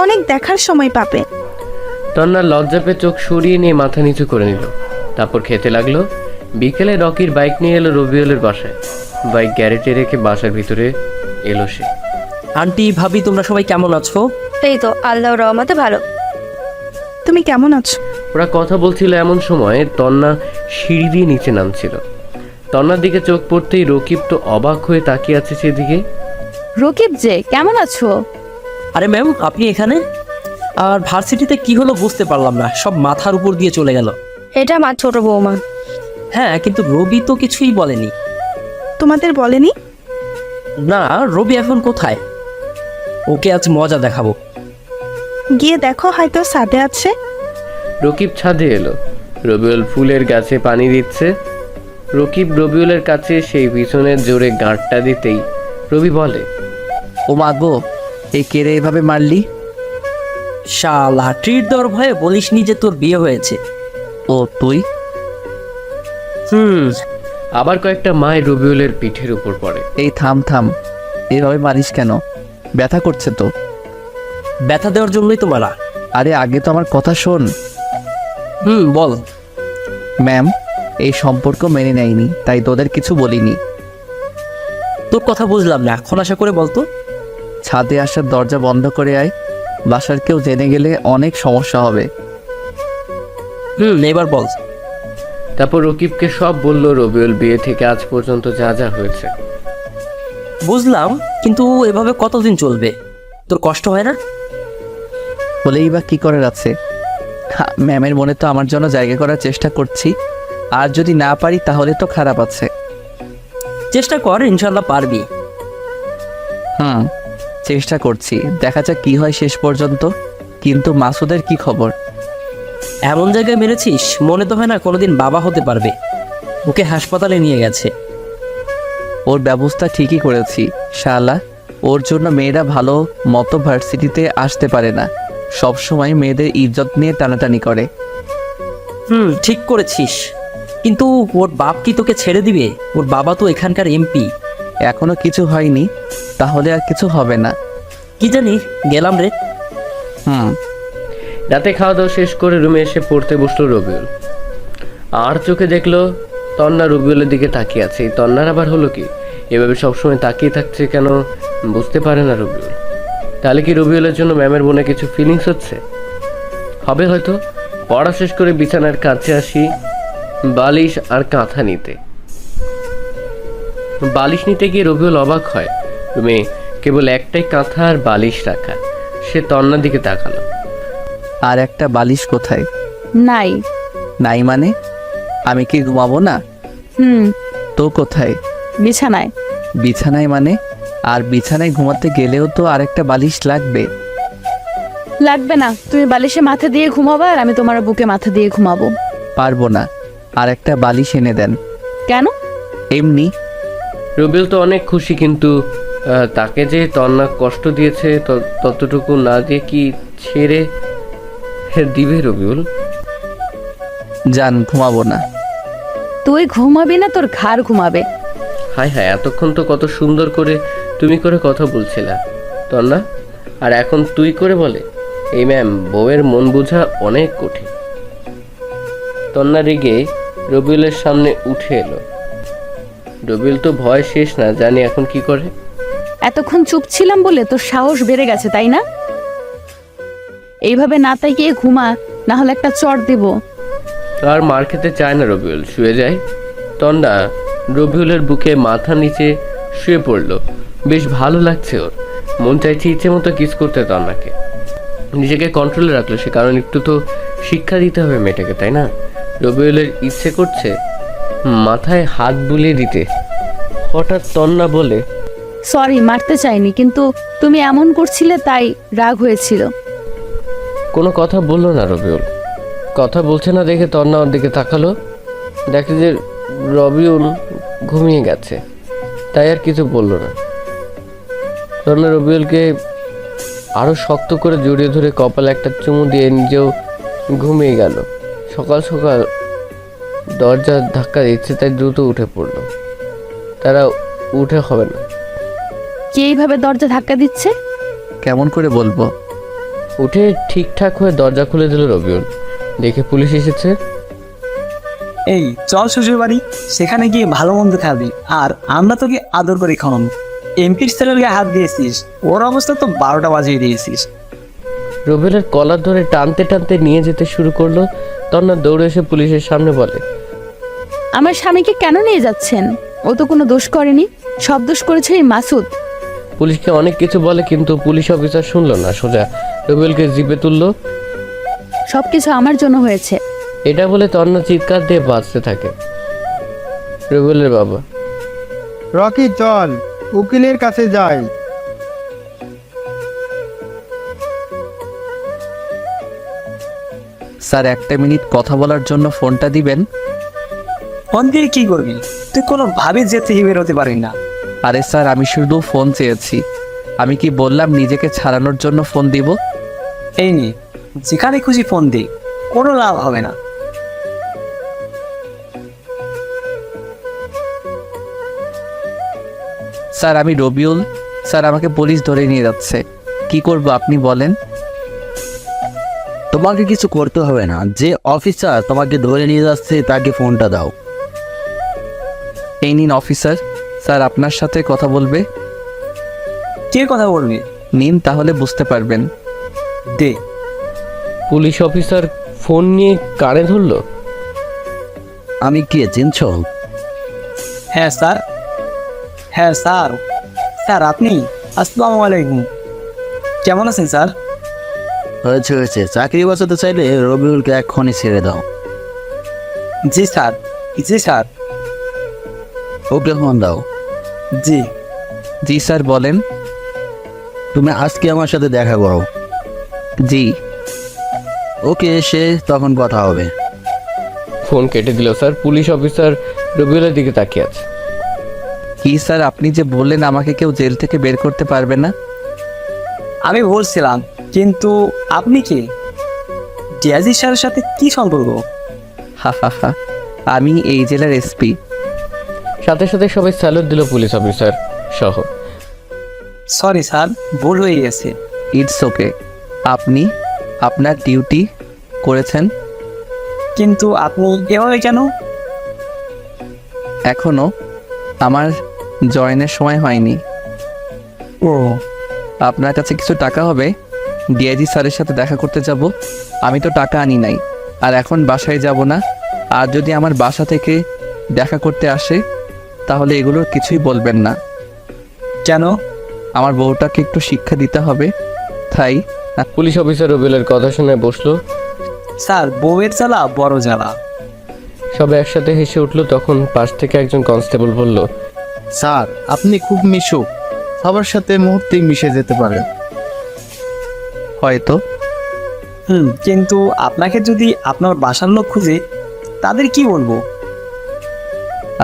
অনেক দেখার সময় পাবে। তন্না লজ্জা পেয়ে চোখ সরিয়ে নিয়ে মাথা নিচু করে নিল। তারপর খেতে লাগলো। বিকেলে রকির বাইক নিয়ে এলো রবিউলের বাসায়। বাইক গ্যারেজে রেখে বাসার ভিতরে এলো সে। আন্টি, ভাবি, তোমরা সবাই কেমন আছো? এই তো আল্লাহর রহমতে ভালো। তুমি কেমন আছো? ওরা কথা বলছিল এমন সময় তন্না সিঁড়ি দিয়ে নিচে নামছিল। তন্নার দিকে চোখ পড়তেই রকিব তো অবাক হয়ে তাকিয়ে আছে সেদিকে। রকিব যে, কেমন আছো? আরে ম্যাম, আপনি এখানে? আর ভার্সিটিতে কি হলো বুঝতে পারলাম না, সব মাথার উপর দিয়ে চলে গেল। এটা আমার ছোট বৌমা। হ্যাঁ, কিন্তু রবি তো কিছুই বলেনি। তোমাদের বলেনি? না, রবি এখন কোথায়? ওকে আজ মজা দেখাবো। গিয়ে দেখো, হয়তো ছাদে আছে। রকিব ছাদে এলো। রবিউল ফুলের গাছে পানি দিচ্ছে। রকিব রবিউলের কাছে সেই পিছনের জোরে গাঁটটা দিতেই রবি বলে, ও মা গো, এই কেড়ে এভাবে মারলি? শালা, ট্রিট দেওয়ার ভয়ে বলিসনি যে তোর বিয়ে হয়েছে। ও তুই? আবার কয়েকটা মায়ের রবিউলের পিঠের উপর পড়ে। এই থাম থাম, এভাবে মারিস কেন? ব্যথা করছে তো। ব্যথা দেওয়ার জন্যই তো মারা। আরে আগে তো আমার কথা শোন। বল। ম্যাম এই সম্পর্ক মেনে নেয়নি, তাই তোদের কিছু বলিনি। তোর কথা বুঝলাম না, খোলাসা করে বলতো। ছাদে আসার দরজা বন্ধ করে আয়, বাসার কেউ জেনে গেলে অনেক সমস্যা হবে। এবার বল। তারপর রকিবকে সব বলল রবিউল বিয়ে থেকে আজ পর্যন্ত যা যা হয়েছে। বুঝলাম, কিন্তু এভাবে কতদিন চলবে? তোর কষ্ট হয় না? বলেই বা কি করার আছে? ম্যামের মনে তো আমার জন্য জায়গা করার চেষ্টা করছি, আর যদি না পারি তাহলে তো খারাপ আছে। চেষ্টা কর, ইনশাল্লাহ পারবি। চেষ্টা করছি, দেখা যাক কি হয় শেষ পর্যন্ত। কিন্তু মাসুদের কি খবর? এমন জায়গায় মেরেছিস, মনে তো হয় না কোনোদিন বাবা হতে পারবে। ওকে হাসপাতালে নিয়ে গেছে। ওর ব্যবস্থা ঠিকই করেছি শালা। ওর জন্য মেয়েরা ভালো মতো ভার্সিটিতে আসতে পারে না, সব সময় মেয়েদের ইজ্জত নিয়ে টানাটানি করে। ঠিক করেছিস, কিন্তু ওর বাপ কি তোকে ছেড়ে দিবে? ওর বাবা তো এখানকার এমপি। এখনো কিছু হয়নি, তাহলে আর কিছু হবে না। কি জানি, গেলাম রে। রাতে খাওয়া দাওয়া শেষ করে রুমে এসে পড়তে বসলো রবিউল। আর চোখে দেখলো তন্না রবিউলের দিকে তাকিয়ে আছে। এই তন্নার আবার হলো কি? এভাবে সবসময় তাকিয়ে থাকছে কেন বুঝতে পারে না রবিউল। তাহলে কি রবিউলের জন্য ম্যামের মনে কিছু ফিলিংস হচ্ছে? হবে হয়তো। পড়া শেষ করে বিছানার কাছে আসি বালিশ আর কাঁথা নিতে। বালিশ নিতে গিয়ে রবিউল অবাক হয়, রুমে কেবল একটাই কাঁথা আর বালিশ রাখা। সে তন্নার দিকে তাকালো। আর একটা বালিশ কোথায়? নাই। নাই মানে? আমি কি ঘুমাবো না? তো কোথায়? বিছানায়। বিছানায় মানে? আর বিছানায় ঘুমাতে গেলেও তো আরেকটা বালিশ লাগবে। লাগবে না, তুমি বালিশে মাথা দিয়ে ঘুমাবা আর আমি তোমার বুকে মাথা দিয়ে ঘুমাবো। পারবো না, আর একটা বালিশ এনে দেন। কেন? এমনি। রবিউল তো অনেক খুশি, কিন্তু তাকে যে তন্না কষ্ট দিয়েছে ততটুকু না দিয়ে কি ছেড়ে দিবে রবিউল? জান, ঘুমাবো না। তুই ঘুমাবি না, তোর ঘাড় ঘুমাবে। হায় হায়, এতক্ষণ তো কত সুন্দর করে তুমি করে কথা বলছিলা তন্না, আর এখন তুই করে বলে। এই ম্যাম, বউয়ের মন বোঝা অনেক কঠিন। তন্না রেগে রবিউলের সামনে উঠে এলো। রবিউল তো ভয় শেষ না, জানি এখন কি করে। এতক্ষণ চুপ ছিলাম বলে তোর সাহস বেড়ে গেছে, তাই না? এইভাবে না তাকিয়ে ঘুমা, না হলে একটা চড় দেব। আর মার খেতে চায় না রবিউল, শুয়ে যায়। তন্না রবিউলের বুকে মাথা নিচে শুয়ে পড়লো। বেশ ভালো লাগছে ওর। মন চাইছে ইচ্ছে মতো কিস করতে তন্নাকে। নিজেকে কন্ট্রোলে রাখলো সে, কারণ একটু তো শিক্ষা দিতে হবে মেয়েটাকে, তাই না? রবিউলের ইচ্ছে করছে মাথায় হাত বুলিয়ে দিতে। হঠাৎ তন্না বলে, সরি, মারতে চাইনি, কিন্তু তুমি এমন করছিলে তাই রাগ হয়েছিল। কোনো কথা বললো না রবিউল। কথা বলছে না দেখে তন্না ওর দিকে তাকালো। দেখে যে রবিউল ঘুমিয়ে গেছে, তাই আর কিছু বললো না। তন্না রবিউলকে আরো শক্ত করে জড়িয়ে ধরে কপালে একটা চুমু দিয়ে নিজেও ঘুমিয়ে গেল। সকাল সকাল দরজা ধাক্কা দিচ্ছে, তাই দ্রুত উঠে পড়লো। তারা উঠে হবে না। কে এইভাবে দরজা ধাক্কা দিচ্ছে? কেমন করে বলবো? উঠে ঠিকঠাক হয়ে দরজা খুলে দিল রবিউল। দেখে পুলিশ এসেছে। এই চল শ্বশুর বাড়ি, সেখানে গিয়ে ভালো মন্দ খাবি, আর আমরা তোকে আদর করে খাওয়ানো। এমপির ছেলের গায়ে হাত দিয়েছিস, ওর অবস্থা তো 12টা বাজিয়ে দিয়েছিস। রবিউলের কলার ধরে টানতে টানতে নিয়ে যেতে শুরু করলো। তন্না দৌড়ে এসে পুলিশের সামনে বলে, আমার স্বামীকে কেন নিয়ে যাচ্ছেন? ও তো কোনো দোষ করেনি, সব দোষ করেছে এই মাসুদ। পুলিশকে অনেক কিছু বলে, কিন্তু পুলিশ অফিসার শুনলো না। সোজা রবিউলকে জিপে তুললো। সবকিছু আমার জন্য হয়েছে। এটা বলে তন্না চিৎকার দিয়ে বাঁচতে থাকে। রবিউলের বাবা, রকি চল, উকিলের কাছে যাই। স্যার, একটা মিনিট কথা বলার জন্য ফোনটা দিবেন? ফোন দিয়ে কি করবি? তুই কোনোভাবে যেতে বেরোতে পারি না। আরে স্যার, আমি শুধু ফোন চেয়েছি। আমি কি বললাম নিজেকে ছাড়ানোর জন্য ফোন দিব? এই নে, যেখানে খুশি ফোন দে, কোনো লাভ হবে না। স্যার, আমি রবিউল। স্যার, আমাকে পুলিশ ধরে নিয়ে যাচ্ছে। কি করব আপনি বলেন? তোমাকে কিছু করতে হবে না, যে অফিসার তোমাকে ধরে নিয়ে যাচ্ছে তাকে ফোনটা দাও। এই নিন অফিসার। স্যার আপনার সাথে কথা বলবে। কে কথা বলবি? নিন, তাহলে বুঝতে পারবেন। দে। পুলিশ অফিসার ফোন নিয়ে কানে ধরলো। আমি কে চিনছো? হ্যাঁ স্যার। হ্যাঁ স্যার। স্যার আপনি? আসসালামু আলাইকুম। কেমন আছেন স্যার? হয়েছে হয়েছে, চাকরি বাঁচাতে চাইলে রবিউলকে এক্ষুনি ছেড়ে দাও। জি স্যার। জি স্যার। ওকে ফোন দাও। জি। জি স্যার, বলেন। তুমি আজকে আমার সাথে দেখা করো। জি। ওকে, এসে তখন কথা হবে। ফোন কেটে দিল স্যার। পুলিশ অফিসার রবিউলের দিকে তাকিয়ে আছে। কি স্যার, আপনি যে বললেন আমাকে কেউ জেল থেকে বের করতে পারবে না? আমি বলছিলাম, কিন্তু আপনি কি ডিআইজি স্যারের সাথে কি সম্পর্ক? হা হা হা, আমি এই জেলার এসপি। সাথে সাথে সবাই স্যালুট দিল পুলিশ অফিসার সহ। সরি স্যার, ভুল হয়ে গেছে। ইটস ওকে, আপনি আপনার ডিউটি করেছেন। কিন্তু আপনি এভাবে কেন? এখনও আমার জয়েনের সময় হয়নি। ও, আপনার কাছে কিছু টাকা হবে? ডিআইজি স্যারের সাথে দেখা করতে যাব। আমি তো টাকা আনি নাই, আর এখন বাসায় যাব না। আর যদি আমার বাসা থেকে দেখা করতে আসে তাহলে এগুলোর কিছুই বলবেন না। কেন? আমার বউটাকে একটু শিক্ষা দিতে হবে, তাই। পুলিশ অফিসার রবিউলের কথা শুনে বসলো। স্যার, বউয়ের জ্বালা বড় জ্বালা। সবাই একসাথে হেসে উঠলো। তখন পাশ থেকে একজন কনস্টেবল বলল, স্যার আপনি খুব মিশুক, সবার সাথে মুহূর্তেই মিশে যেতে পারেন। হয়তো। কিন্তু আপনাকে যদি আপনার বাসার লোক খুঁজে, তাদের কি বলবো?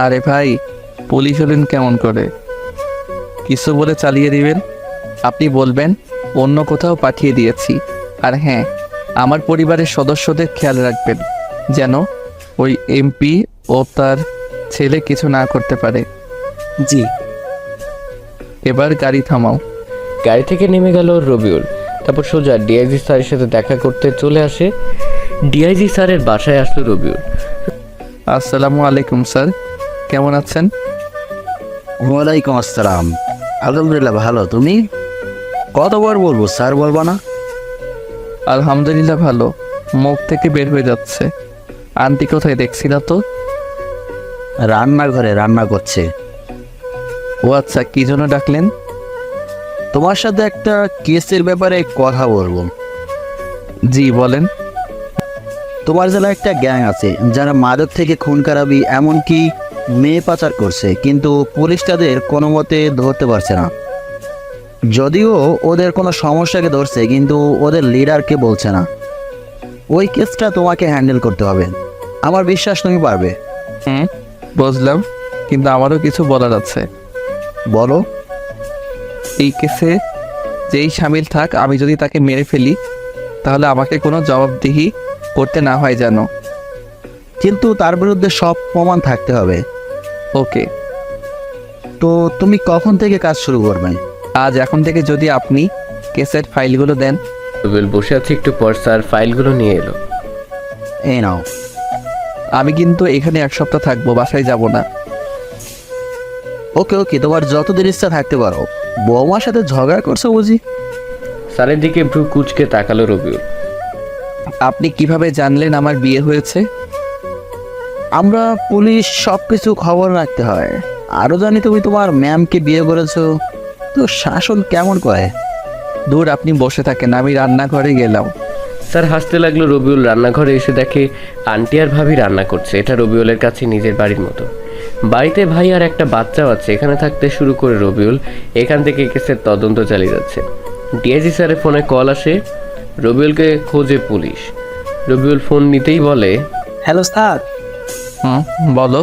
আরে ভাই, পুলিশ হলেন কেমন করে? কিছু বলে চালিয়ে দিবেন। আপনি বলবেন অন্য কোথাও পাঠিয়ে দিয়েছি। আর হ্যাঁ, আমার পরিবারের সদস্যদের খেয়াল রাখবেন যেন ওই এমপি ও তার ছেলে কিছু না করতে পারে। জি। এবার গাড়ি থামাও। গাড়ি থেকে নেমে গেল রবিউল। তারপর সোজা ডিআইজি স্যারের সাথে দেখা করতে চলে আসে। ডিআইজি স্যারের বাসায় আসলো রবিউল। আসসালামু আলাইকুম স্যার, কেমন আছেন? ওয়ালাইকুম আসসালাম। আলহামদুলিল্লাহ ভালো, তুমি? কতবার বলবো স্যার বলবা না? আলহামদুলিল্লাহ ভালো, মুখ থেকে বের হয়ে যাচ্ছে। আন্টি কোথায় দেখছিল তো? রান্নাঘরে রান্না করছে। ও আচ্ছা, কি জন্য ডাকলেন? তোমার সাথে একটা কেসের ব্যাপারে কথা বলবো। জি বলেন। তোমার জেলায় একটা গ্যাং আছে যারা মাদক থেকে খুন খারাপি এমনকি মেয়ে পাচার করছে, কিন্তু পুলিশ তাদের কোনো মতে ধরতে পারছে না। যদিও ওদের কোনো সমস্যাকে ধরছে, কিন্তু ওদের লিডারকে বলছে না। ওই কেসটা তোমাকে হ্যান্ডেল করতে হবে। আমার বিশ্বাস তুমি পারবে। বুঝলাম, কিন্তু আমারও কিছু বলার আছে। বলো। এই কেসে যেই সামিল থাক, আমি যদি তাকে মেরে ফেলি তাহলে আমাকে কোনো জবাবদিহি করতে না হয় যেন। কিন্তু তার বিরুদ্ধে সব প্রমাণ থাকতে হবে। ওকে। তো তুমি কখন থেকে কাজ শুরু করবে? আজ, এখন থেকে যদি আপনি কেসের ফাইলগুলো দেন। রবিউল বসে আছে, একটু পর স্যার ফাইলগুলো নিয়ে এলো। এই নাও। আমি কিন্তু এখানে 1 সপ্তাহ থাকবো, বাসায় যাব না। ওকে ওকে, তোমার যতদিন ইচ্ছা থাকতে পারো। বৌমার সাথে ঝগড়া করছো বুঝি? স্যারের দিকে ভ্রু কুচকে তাকালো রবিউল। আপনি কিভাবে জানলেন আমার বিয়ে হয়েছে? আমরা পুলিশ সব কিছু খবর রাখতে হয়। আরও জানি তুমি তোমার ম্যামকে বিয়ে করেছো। তো শাসন কেমন করে? দূর, আপনি বসে থাকেন, আমি রান্নাঘরে গেলাম। স্যার হাসতে লাগলো। রবিউল রান্নাঘরে এসে দেখে আন্টি আর ভাবি রান্না করছে। এটা রবিউলের কাছে নিজের বাড়ির মতো। বাড়িতে ভাই আর একটা বাচ্চাও আছে। এখানে থাকতে শুরু করে রবিউল এখান থেকে কেসের তদন্ত চালিয়ে যাচ্ছে। ডিআইজি স্যারের ফোনে কল আসে। রবিউলকে খোঁজে পুলিশ। রবিউল ফোন নিতেই বলে, হ্যালো স্যার। বলো।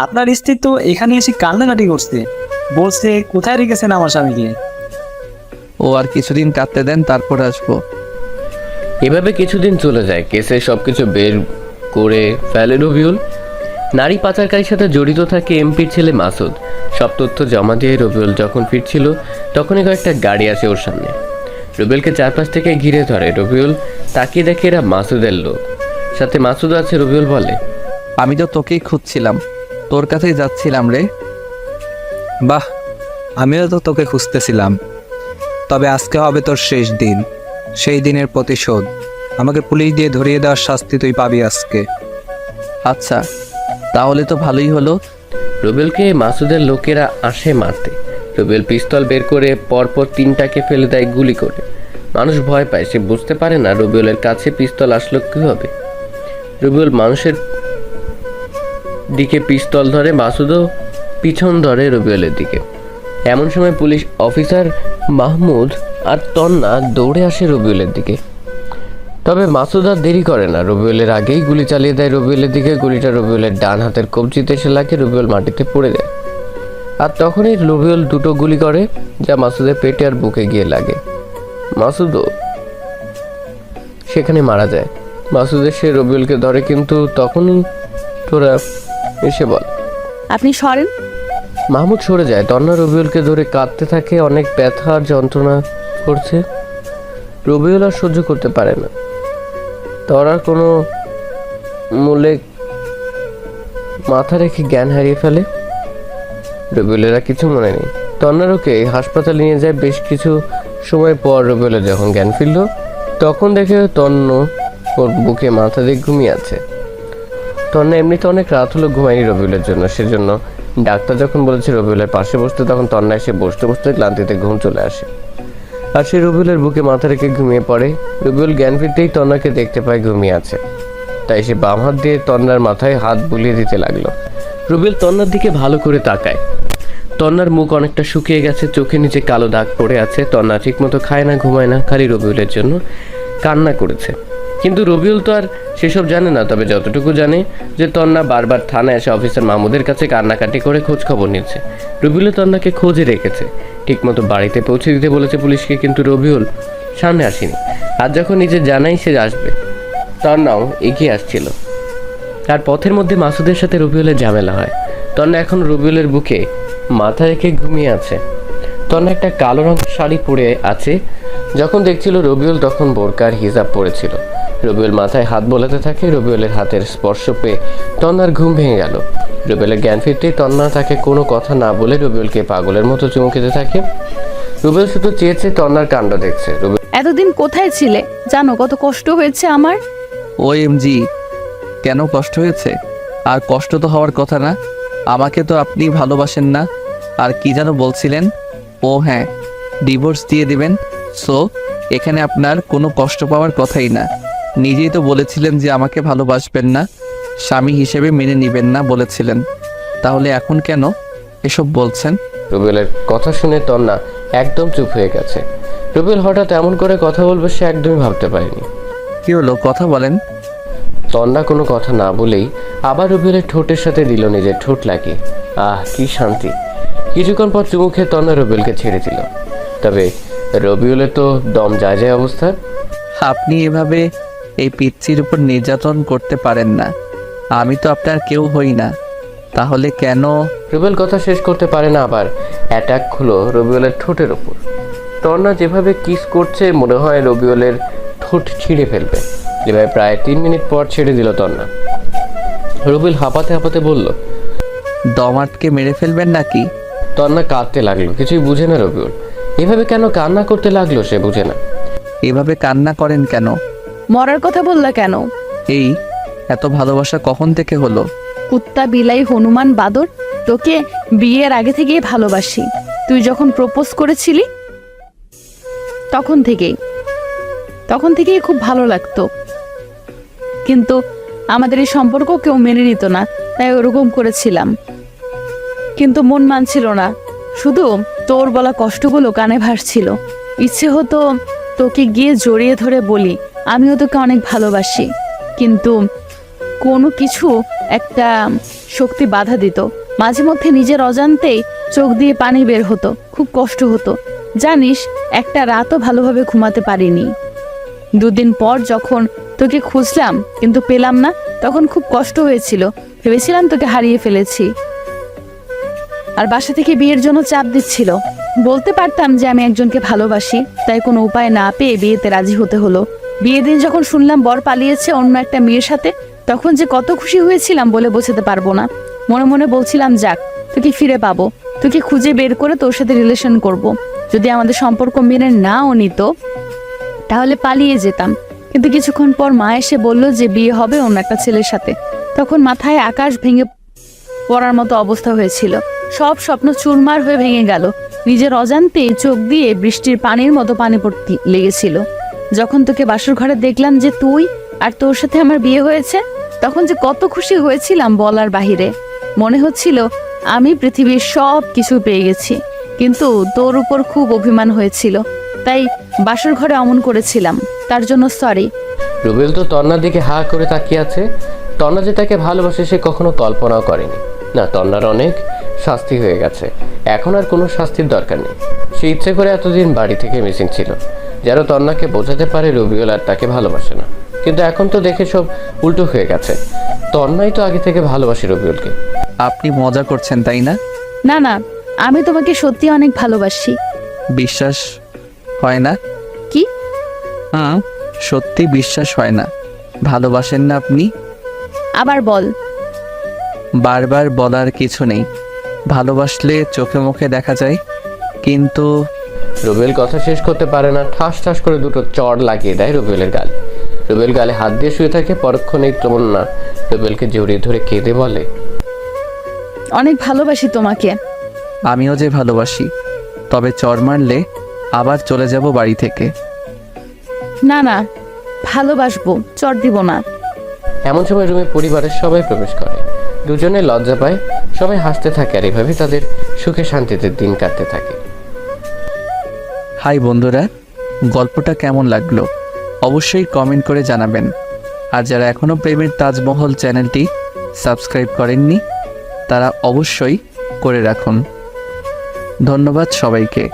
আপনার স্ত্রী তো এখানে এসে কান্নাকাটি করছে, বলছে কোথায় রেখেছেন আমার স্বামীকে। ও আর কিছুদিন কাটতে দেন, তারপর আসবো। এভাবে কিছুদিন চলে যায়। কেসে সবকিছু বের করে ফেলে রবিউল। নারী পাচারকারীর সাথে জড়িত থাকে এমপির ছেলে মাসুদ। সব তথ্য জমা দিয়ে রবিউল যখন ফিরছিল তখনই কয়েকটা গাড়ি আসে ওর সামনে। রবিউলকে চারপাশ থেকে ঘিরে ধরে। রবিউল তাকিয়ে দেখে এরা মাসুদের লোক, সাথে মাসুদ আছে। রবিউল বলে, আমি তো তোকেই খুঁজছিলাম, তোর কাছেই যাচ্ছিলাম রে। বাহ, আমিও তো তোকে খুঁজতেছিলাম। তবে আজকে হবে তোর শেষ দিন। সেই দিনের প্রতিশোধ। আমাকে পুলিশ দিয়ে ধরিয়ে দেওয়ার শাস্তি তুই পাবি আজকে। আচ্ছা, তাহলে তো ভালোই হলো। রবিউলকে মাসুদের লোকেরা আসে মারতে। রবিউল পিস্তল বের করে পরপর 3টাকে ফেলে দেয় গুলি করে। মানুষ ভয় পায়, সে বুঝতে পারে না রবিউলের কাছে পিস্তল আসলো কীভাবে। রবিউল মানুষের দিকে পিস্তল ধরে, মাসুদও পিছন ধরে রবিউলের দিকে। এমন সময় পুলিশ অফিসার মাহমুদ আর তন্না দৌড়ে আসে রবিউলের দিকে। তবে মাসুদ আর দেরি করে না, রবিউলের আগেই গুলি চালিয়ে দেয় রবিউলের দিকে। গুলিটা রবিউলের ডান হাতের কবজিতে এসে লাগে, রবিউল মাটিতে পড়ে যায়। আর তখনই রবিউল 2টো গুলি করে, যা মাসুদের পেটে আর বুকে গিয়ে লাগে। মাসুদও সেখানে মারা যায়। মাসুদ এসে রবিউলকে ধরে, কিন্তু তখনই তোরা এসে বল আপনি সরেন। মাহমুদ সরে যায়। তন্না রবিউলকে ধরে কাঁদতে থাকে, অনেক ব্যথা আর যন্ত্রণা করছে। রবিউল আর সহ্য করতে পারে না। তরার কোনো মূলে মাথা রেখে জ্ঞান হারিয়ে ফেলে। রবিউলেরা কিছু মনে নেই। তন্নার ওকে হাসপাতালে নিয়ে যায়। বেশ কিছু সময় পর রবিউলের যখন জ্ঞান ফিরল, তখন দেখে তন্ন ওর বুকে মাথা দিয়ে ঘুমিয়ে আছে। তন্না এমনিতে অনেক রাত হলো ঘুমায়নি রবিউলের জন্য। সেজন্য ডাক্তার যখন বলেছে রবিউলের পাশে বসতে, তখন তন্না এসে বসতে বসতে ক্লান্তিতে ঘুম চলে আসে আর সে রবিউলের বুকে মাথা রেখে ঘুমিয়ে পড়ে। রবিউল জ্ঞান ফিরতেই তন্নাকে দেখতে পায় ঘুমিয়ে আছে, তাই সে বাম হাত দিয়ে তন্নার মাথায় হাত বুলিয়ে দিতে লাগলো। রবিউল তন্নার দিকে ভালো করে তাকায়। তন্নার মুখ অনেকটা শুকিয়ে গেছে, চোখের নিচে কালো দাগ পড়ে আছে। তন্না ঠিকমতো খায় না, ঘুমায় না, খালি রবিউলের জন্য কান্না করেছে। কিন্তু রবিউল তো আর সেসব জানে না। তবে যতটুকু জানে যে তন্না বারবার থানায় এসে অফিসার মাহমুদের কাছে কান্নাকাটি করে খোঁজ খবর নিচ্ছে। রবিউল তন্নাকে খোঁজে রেখেছে, ঠিকমতো বাড়িতে পৌঁছে দিতে বলেছে পুলিশকে, কিন্তু রবিউল সামনে আসেনি। আর যখন নিজে জানাই সে আসবে, তন্নাও এগিয়ে আসছিল। আর পথের মধ্যে মাসুদের সাথে রবিউলের ঝামেলা হয়। তন্না এখন রবিউলের বুকে মাথা রেখে ঘুমিয়ে আছে। তন্না একটা কালো রঙের শাড়ি পরে আছে। যখন দেখছিল রবিউল, তখন বোরকার হিজাব পরেছিল। রবিউল মাথায় হাত বোলাতে থাকে। রবিউলের হাতের স্পর্শ পেয়ে তন্নার ঘুম ভেঙে গেল। রবিউলের জ্ঞান ফিরতেই তন্না তাকে কোনো কথা না বলে রবিউলকে পাগলের মতো চুমু খেতে থাকে। রবিউল শুধু চেয়েছে তন্নার কাণ্ড দেখছে। এতদিন কোথায় ছিলে জানো? কত কষ্ট হয়েছে আমার। OMG, কেন কষ্ট হয়েছে? আর কষ্ট তো হওয়ার কথা না। আমাকে তো আপনি ভালোবাসেন না। আর কি যেন বলছিলেন? ও হ্যাঁ, ডিভোর্স দিয়ে দিবেন। সো এখানে আপনার কোনো কষ্ট পাওয়ার কথাই না। নিজেই তো বলেছিলেন যে আমাকে ভালোবাসবেন না, স্বামী হিসেবে মেনে নেবেন না বলেছিলেন। তাহলে এখন কেন এসব বলছেন? রবিউলের কথা শুনে তন্না একদম চুপ হয়ে গেছে। রবিউল হঠাৎ এমন করে কথা বলবে সে একদমই ভাবতে পারেনি। কি হলো, কথা বলেন। তন্না কোনো কথা না বলেই আবার রবিউলের ঠোঁটের সাথে দিল নিজের ঠোঁট লাগিয়ে। আহ, কি শান্তি। কিছুক্ষণ পর চুমু খেয়ে তন্না রবিউলকে ছেড়ে দিল। তবে রবিউলের তো দম যায় যায় অবস্থা। আপনি এভাবে এই পিচ্চির উপর নির্যাতন করতে পারেন না। আমি তো আপনার কেউ হই না, তাহলে কেন? রবিউল কথা শেষ করতে পারে না, আবার অ্যাটাক হলো রবিউলের ঠোঁটের ওপর। তন্না যেভাবে কিস করছে মনে হয় রবিউলের ঠোঁট ছিঁড়ে ফেলবে। যেভাবে প্রায় 3 মিনিট পর ছেড়ে দিল তন্না। রবিউল হাঁপাতে হাঁপাতে বলল, দম আটকে মেরে ফেলবেন নাকি? তন্না কাঁদতে লাগলো। কিছুই বুঝে না রবিউল। এভাবে কেন কান্না করতে লাগলো সে বুঝে না। এভাবে কান্না করেন কেন? মরার কথা বললা কেন? এই এত ভালোবাসা কখন থেকে হলো? কুত্তা, বিলাই, হনুমান, বাদর, তোকে বিয়ের আগে থেকেই ভালোবাসি। তুই যখন প্রপোজ করেছিলি তখন থেকেই খুব ভালো লাগতো। কিন্তু আমাদের এই সম্পর্ক কেউ মেনে নিত না, তাই ওরকম করেছিলাম। কিন্তু মন মানছিল না, শুধু তোর বলা কষ্টগুলো কানে ভাসছিল। ইচ্ছে হতো তোকে গিয়ে জড়িয়ে ধরে বলি আমিও তোকে অনেক ভালোবাসি, কিন্তু কোনো কিছু একটা শক্তি বাধা দিত। মাঝে মধ্যে নিজের অজান্তেই চোখ দিয়ে পানি বের হতো, খুব কষ্ট হতো। জানিস, একটা রাতও ভালোভাবে ঘুমাতে পারিনি। 2 দিন পর যখন তোকে খুঁজলাম কিন্তু পেলাম না, তখন খুব কষ্ট হয়েছিল। ভেবেছিলাম তোকে হারিয়ে ফেলেছি। আর বাসা থেকে বিয়ের জন্য চাপ দিচ্ছিল। বলতে পারতাম যে আমি একজনকে ভালোবাসি, তাই কোনো উপায় না পেয়ে বিয়েতে রাজি হতে হলো। বিয়ের দিন যখন শুনলাম বর পালিয়েছে অন্য একটা মেয়ের সাথে, তখন যে কত খুশি হয়েছিলাম বলে বোঝাতে পারবো না। মনে মনে বলছিলাম, যাক, তোকে ফিরে পাবো, তোকে খুঁজে বের করে তোর সাথে রিলেশন করব। যদি আমাদের সম্পর্ক মেনে নাও নিত তাহলে পালিয়ে যেতাম। কিন্তু কিছুক্ষণ পর মা এসে বলল যে বিয়ে হবে অন্য একটা ছেলের সাথে। তখন মাথায় আকাশ ভেঙে পড়ার মতো অবস্থা হয়েছিল। সব স্বপ্ন চুরমার হয়ে ভেঙে গেল। নিজের অজান্তে চোখ দিয়ে বৃষ্টির পানির মতো পানি পড়তে লেগেছিল। যখন তোকে বাসর ঘরে দেখলাম যে তুই আর তোর সাথে আমার বিয়ে হয়েছে, তখন যে কত খুশি হয়েছিলাম বলার বাহিরে। মনে হচ্ছিল আমি পৃথিবীর সব কিছু পেয়ে গেছি। কিন্তু তোর উপর খুব অভিমান হয়েছিল, তাই বাসর ঘরে অমন করেছিলাম। তার জন্য সরি। রুবেল তো তন্নার দিকে হা করে তাকিয়ে আছে। তন্না যে তাকে ভালোবাসে সে কখনো কল্পনাও করেনি। না, তন্নার অনেক শাস্তি হয়ে গেছে, এখন আর কোনো শাস্তির দরকার নেই। সে ইচ্ছে করে এতদিন বাড়ি থেকে মিসিং ছিল। যেন তন্নাকে বোঝাতে পারে রবিউল আর তাকে ভালোবাসে না। কিন্তু এখন তো দেখে সব উল্টো হয়ে গেছে। তন্নাই তো আগে থেকে ভালোবাসে রবিউলকে। আপনি মজা করছেন তাই না? না না, আমি তোমাকে সত্যি অনেক ভালোবাসি। বিশ্বাস হয় না? কি? সত্যি বিশ্বাস হয় না। ভালোবাসেন না আপনি? আবার বল। বারবার বলার কিছু নেই। ভালোবাসলে চোখে মুখে দেখা যায়, কিন্তু রবিউল কথা শেষ করতে পারে না, ঠাস ঠাস করে দুটো চড় লাগিয়ে দেয় রবিউলের গালে। রবিউল গালে হাত দিয়ে শুয়ে থাকে। পরক্ষণেই তমন্না রবিউলকে জড়িয়ে ধরে কেঁদে বলে, অনেক ভালোবাসি তোমাকে। আমিও যে ভালোবাসি, তবে চর মারলে আবার চলে যাব বাড়ি থেকে। না না, ভালোবাসবো, চট দিব না। এমন সময় রুমে পরিবারের সবাই প্রবেশ করে। দুজনে লজ্জা পায়, সবাই হাসতে থাকে আর এভাবে তাদের সুখে শান্তিতে দিন কাটতে থাকে। হাই বন্ধুরা, গল্পটা কেমন লাগলো অবশ্যই কমেন্ট করে জানাবেন। আর যারা এখনও প্রেমের তাজমহল চ্যানেলটি সাবস্ক্রাইব করেননি তারা অবশ্যই করে রাখুন। ধন্যবাদ সবাইকে।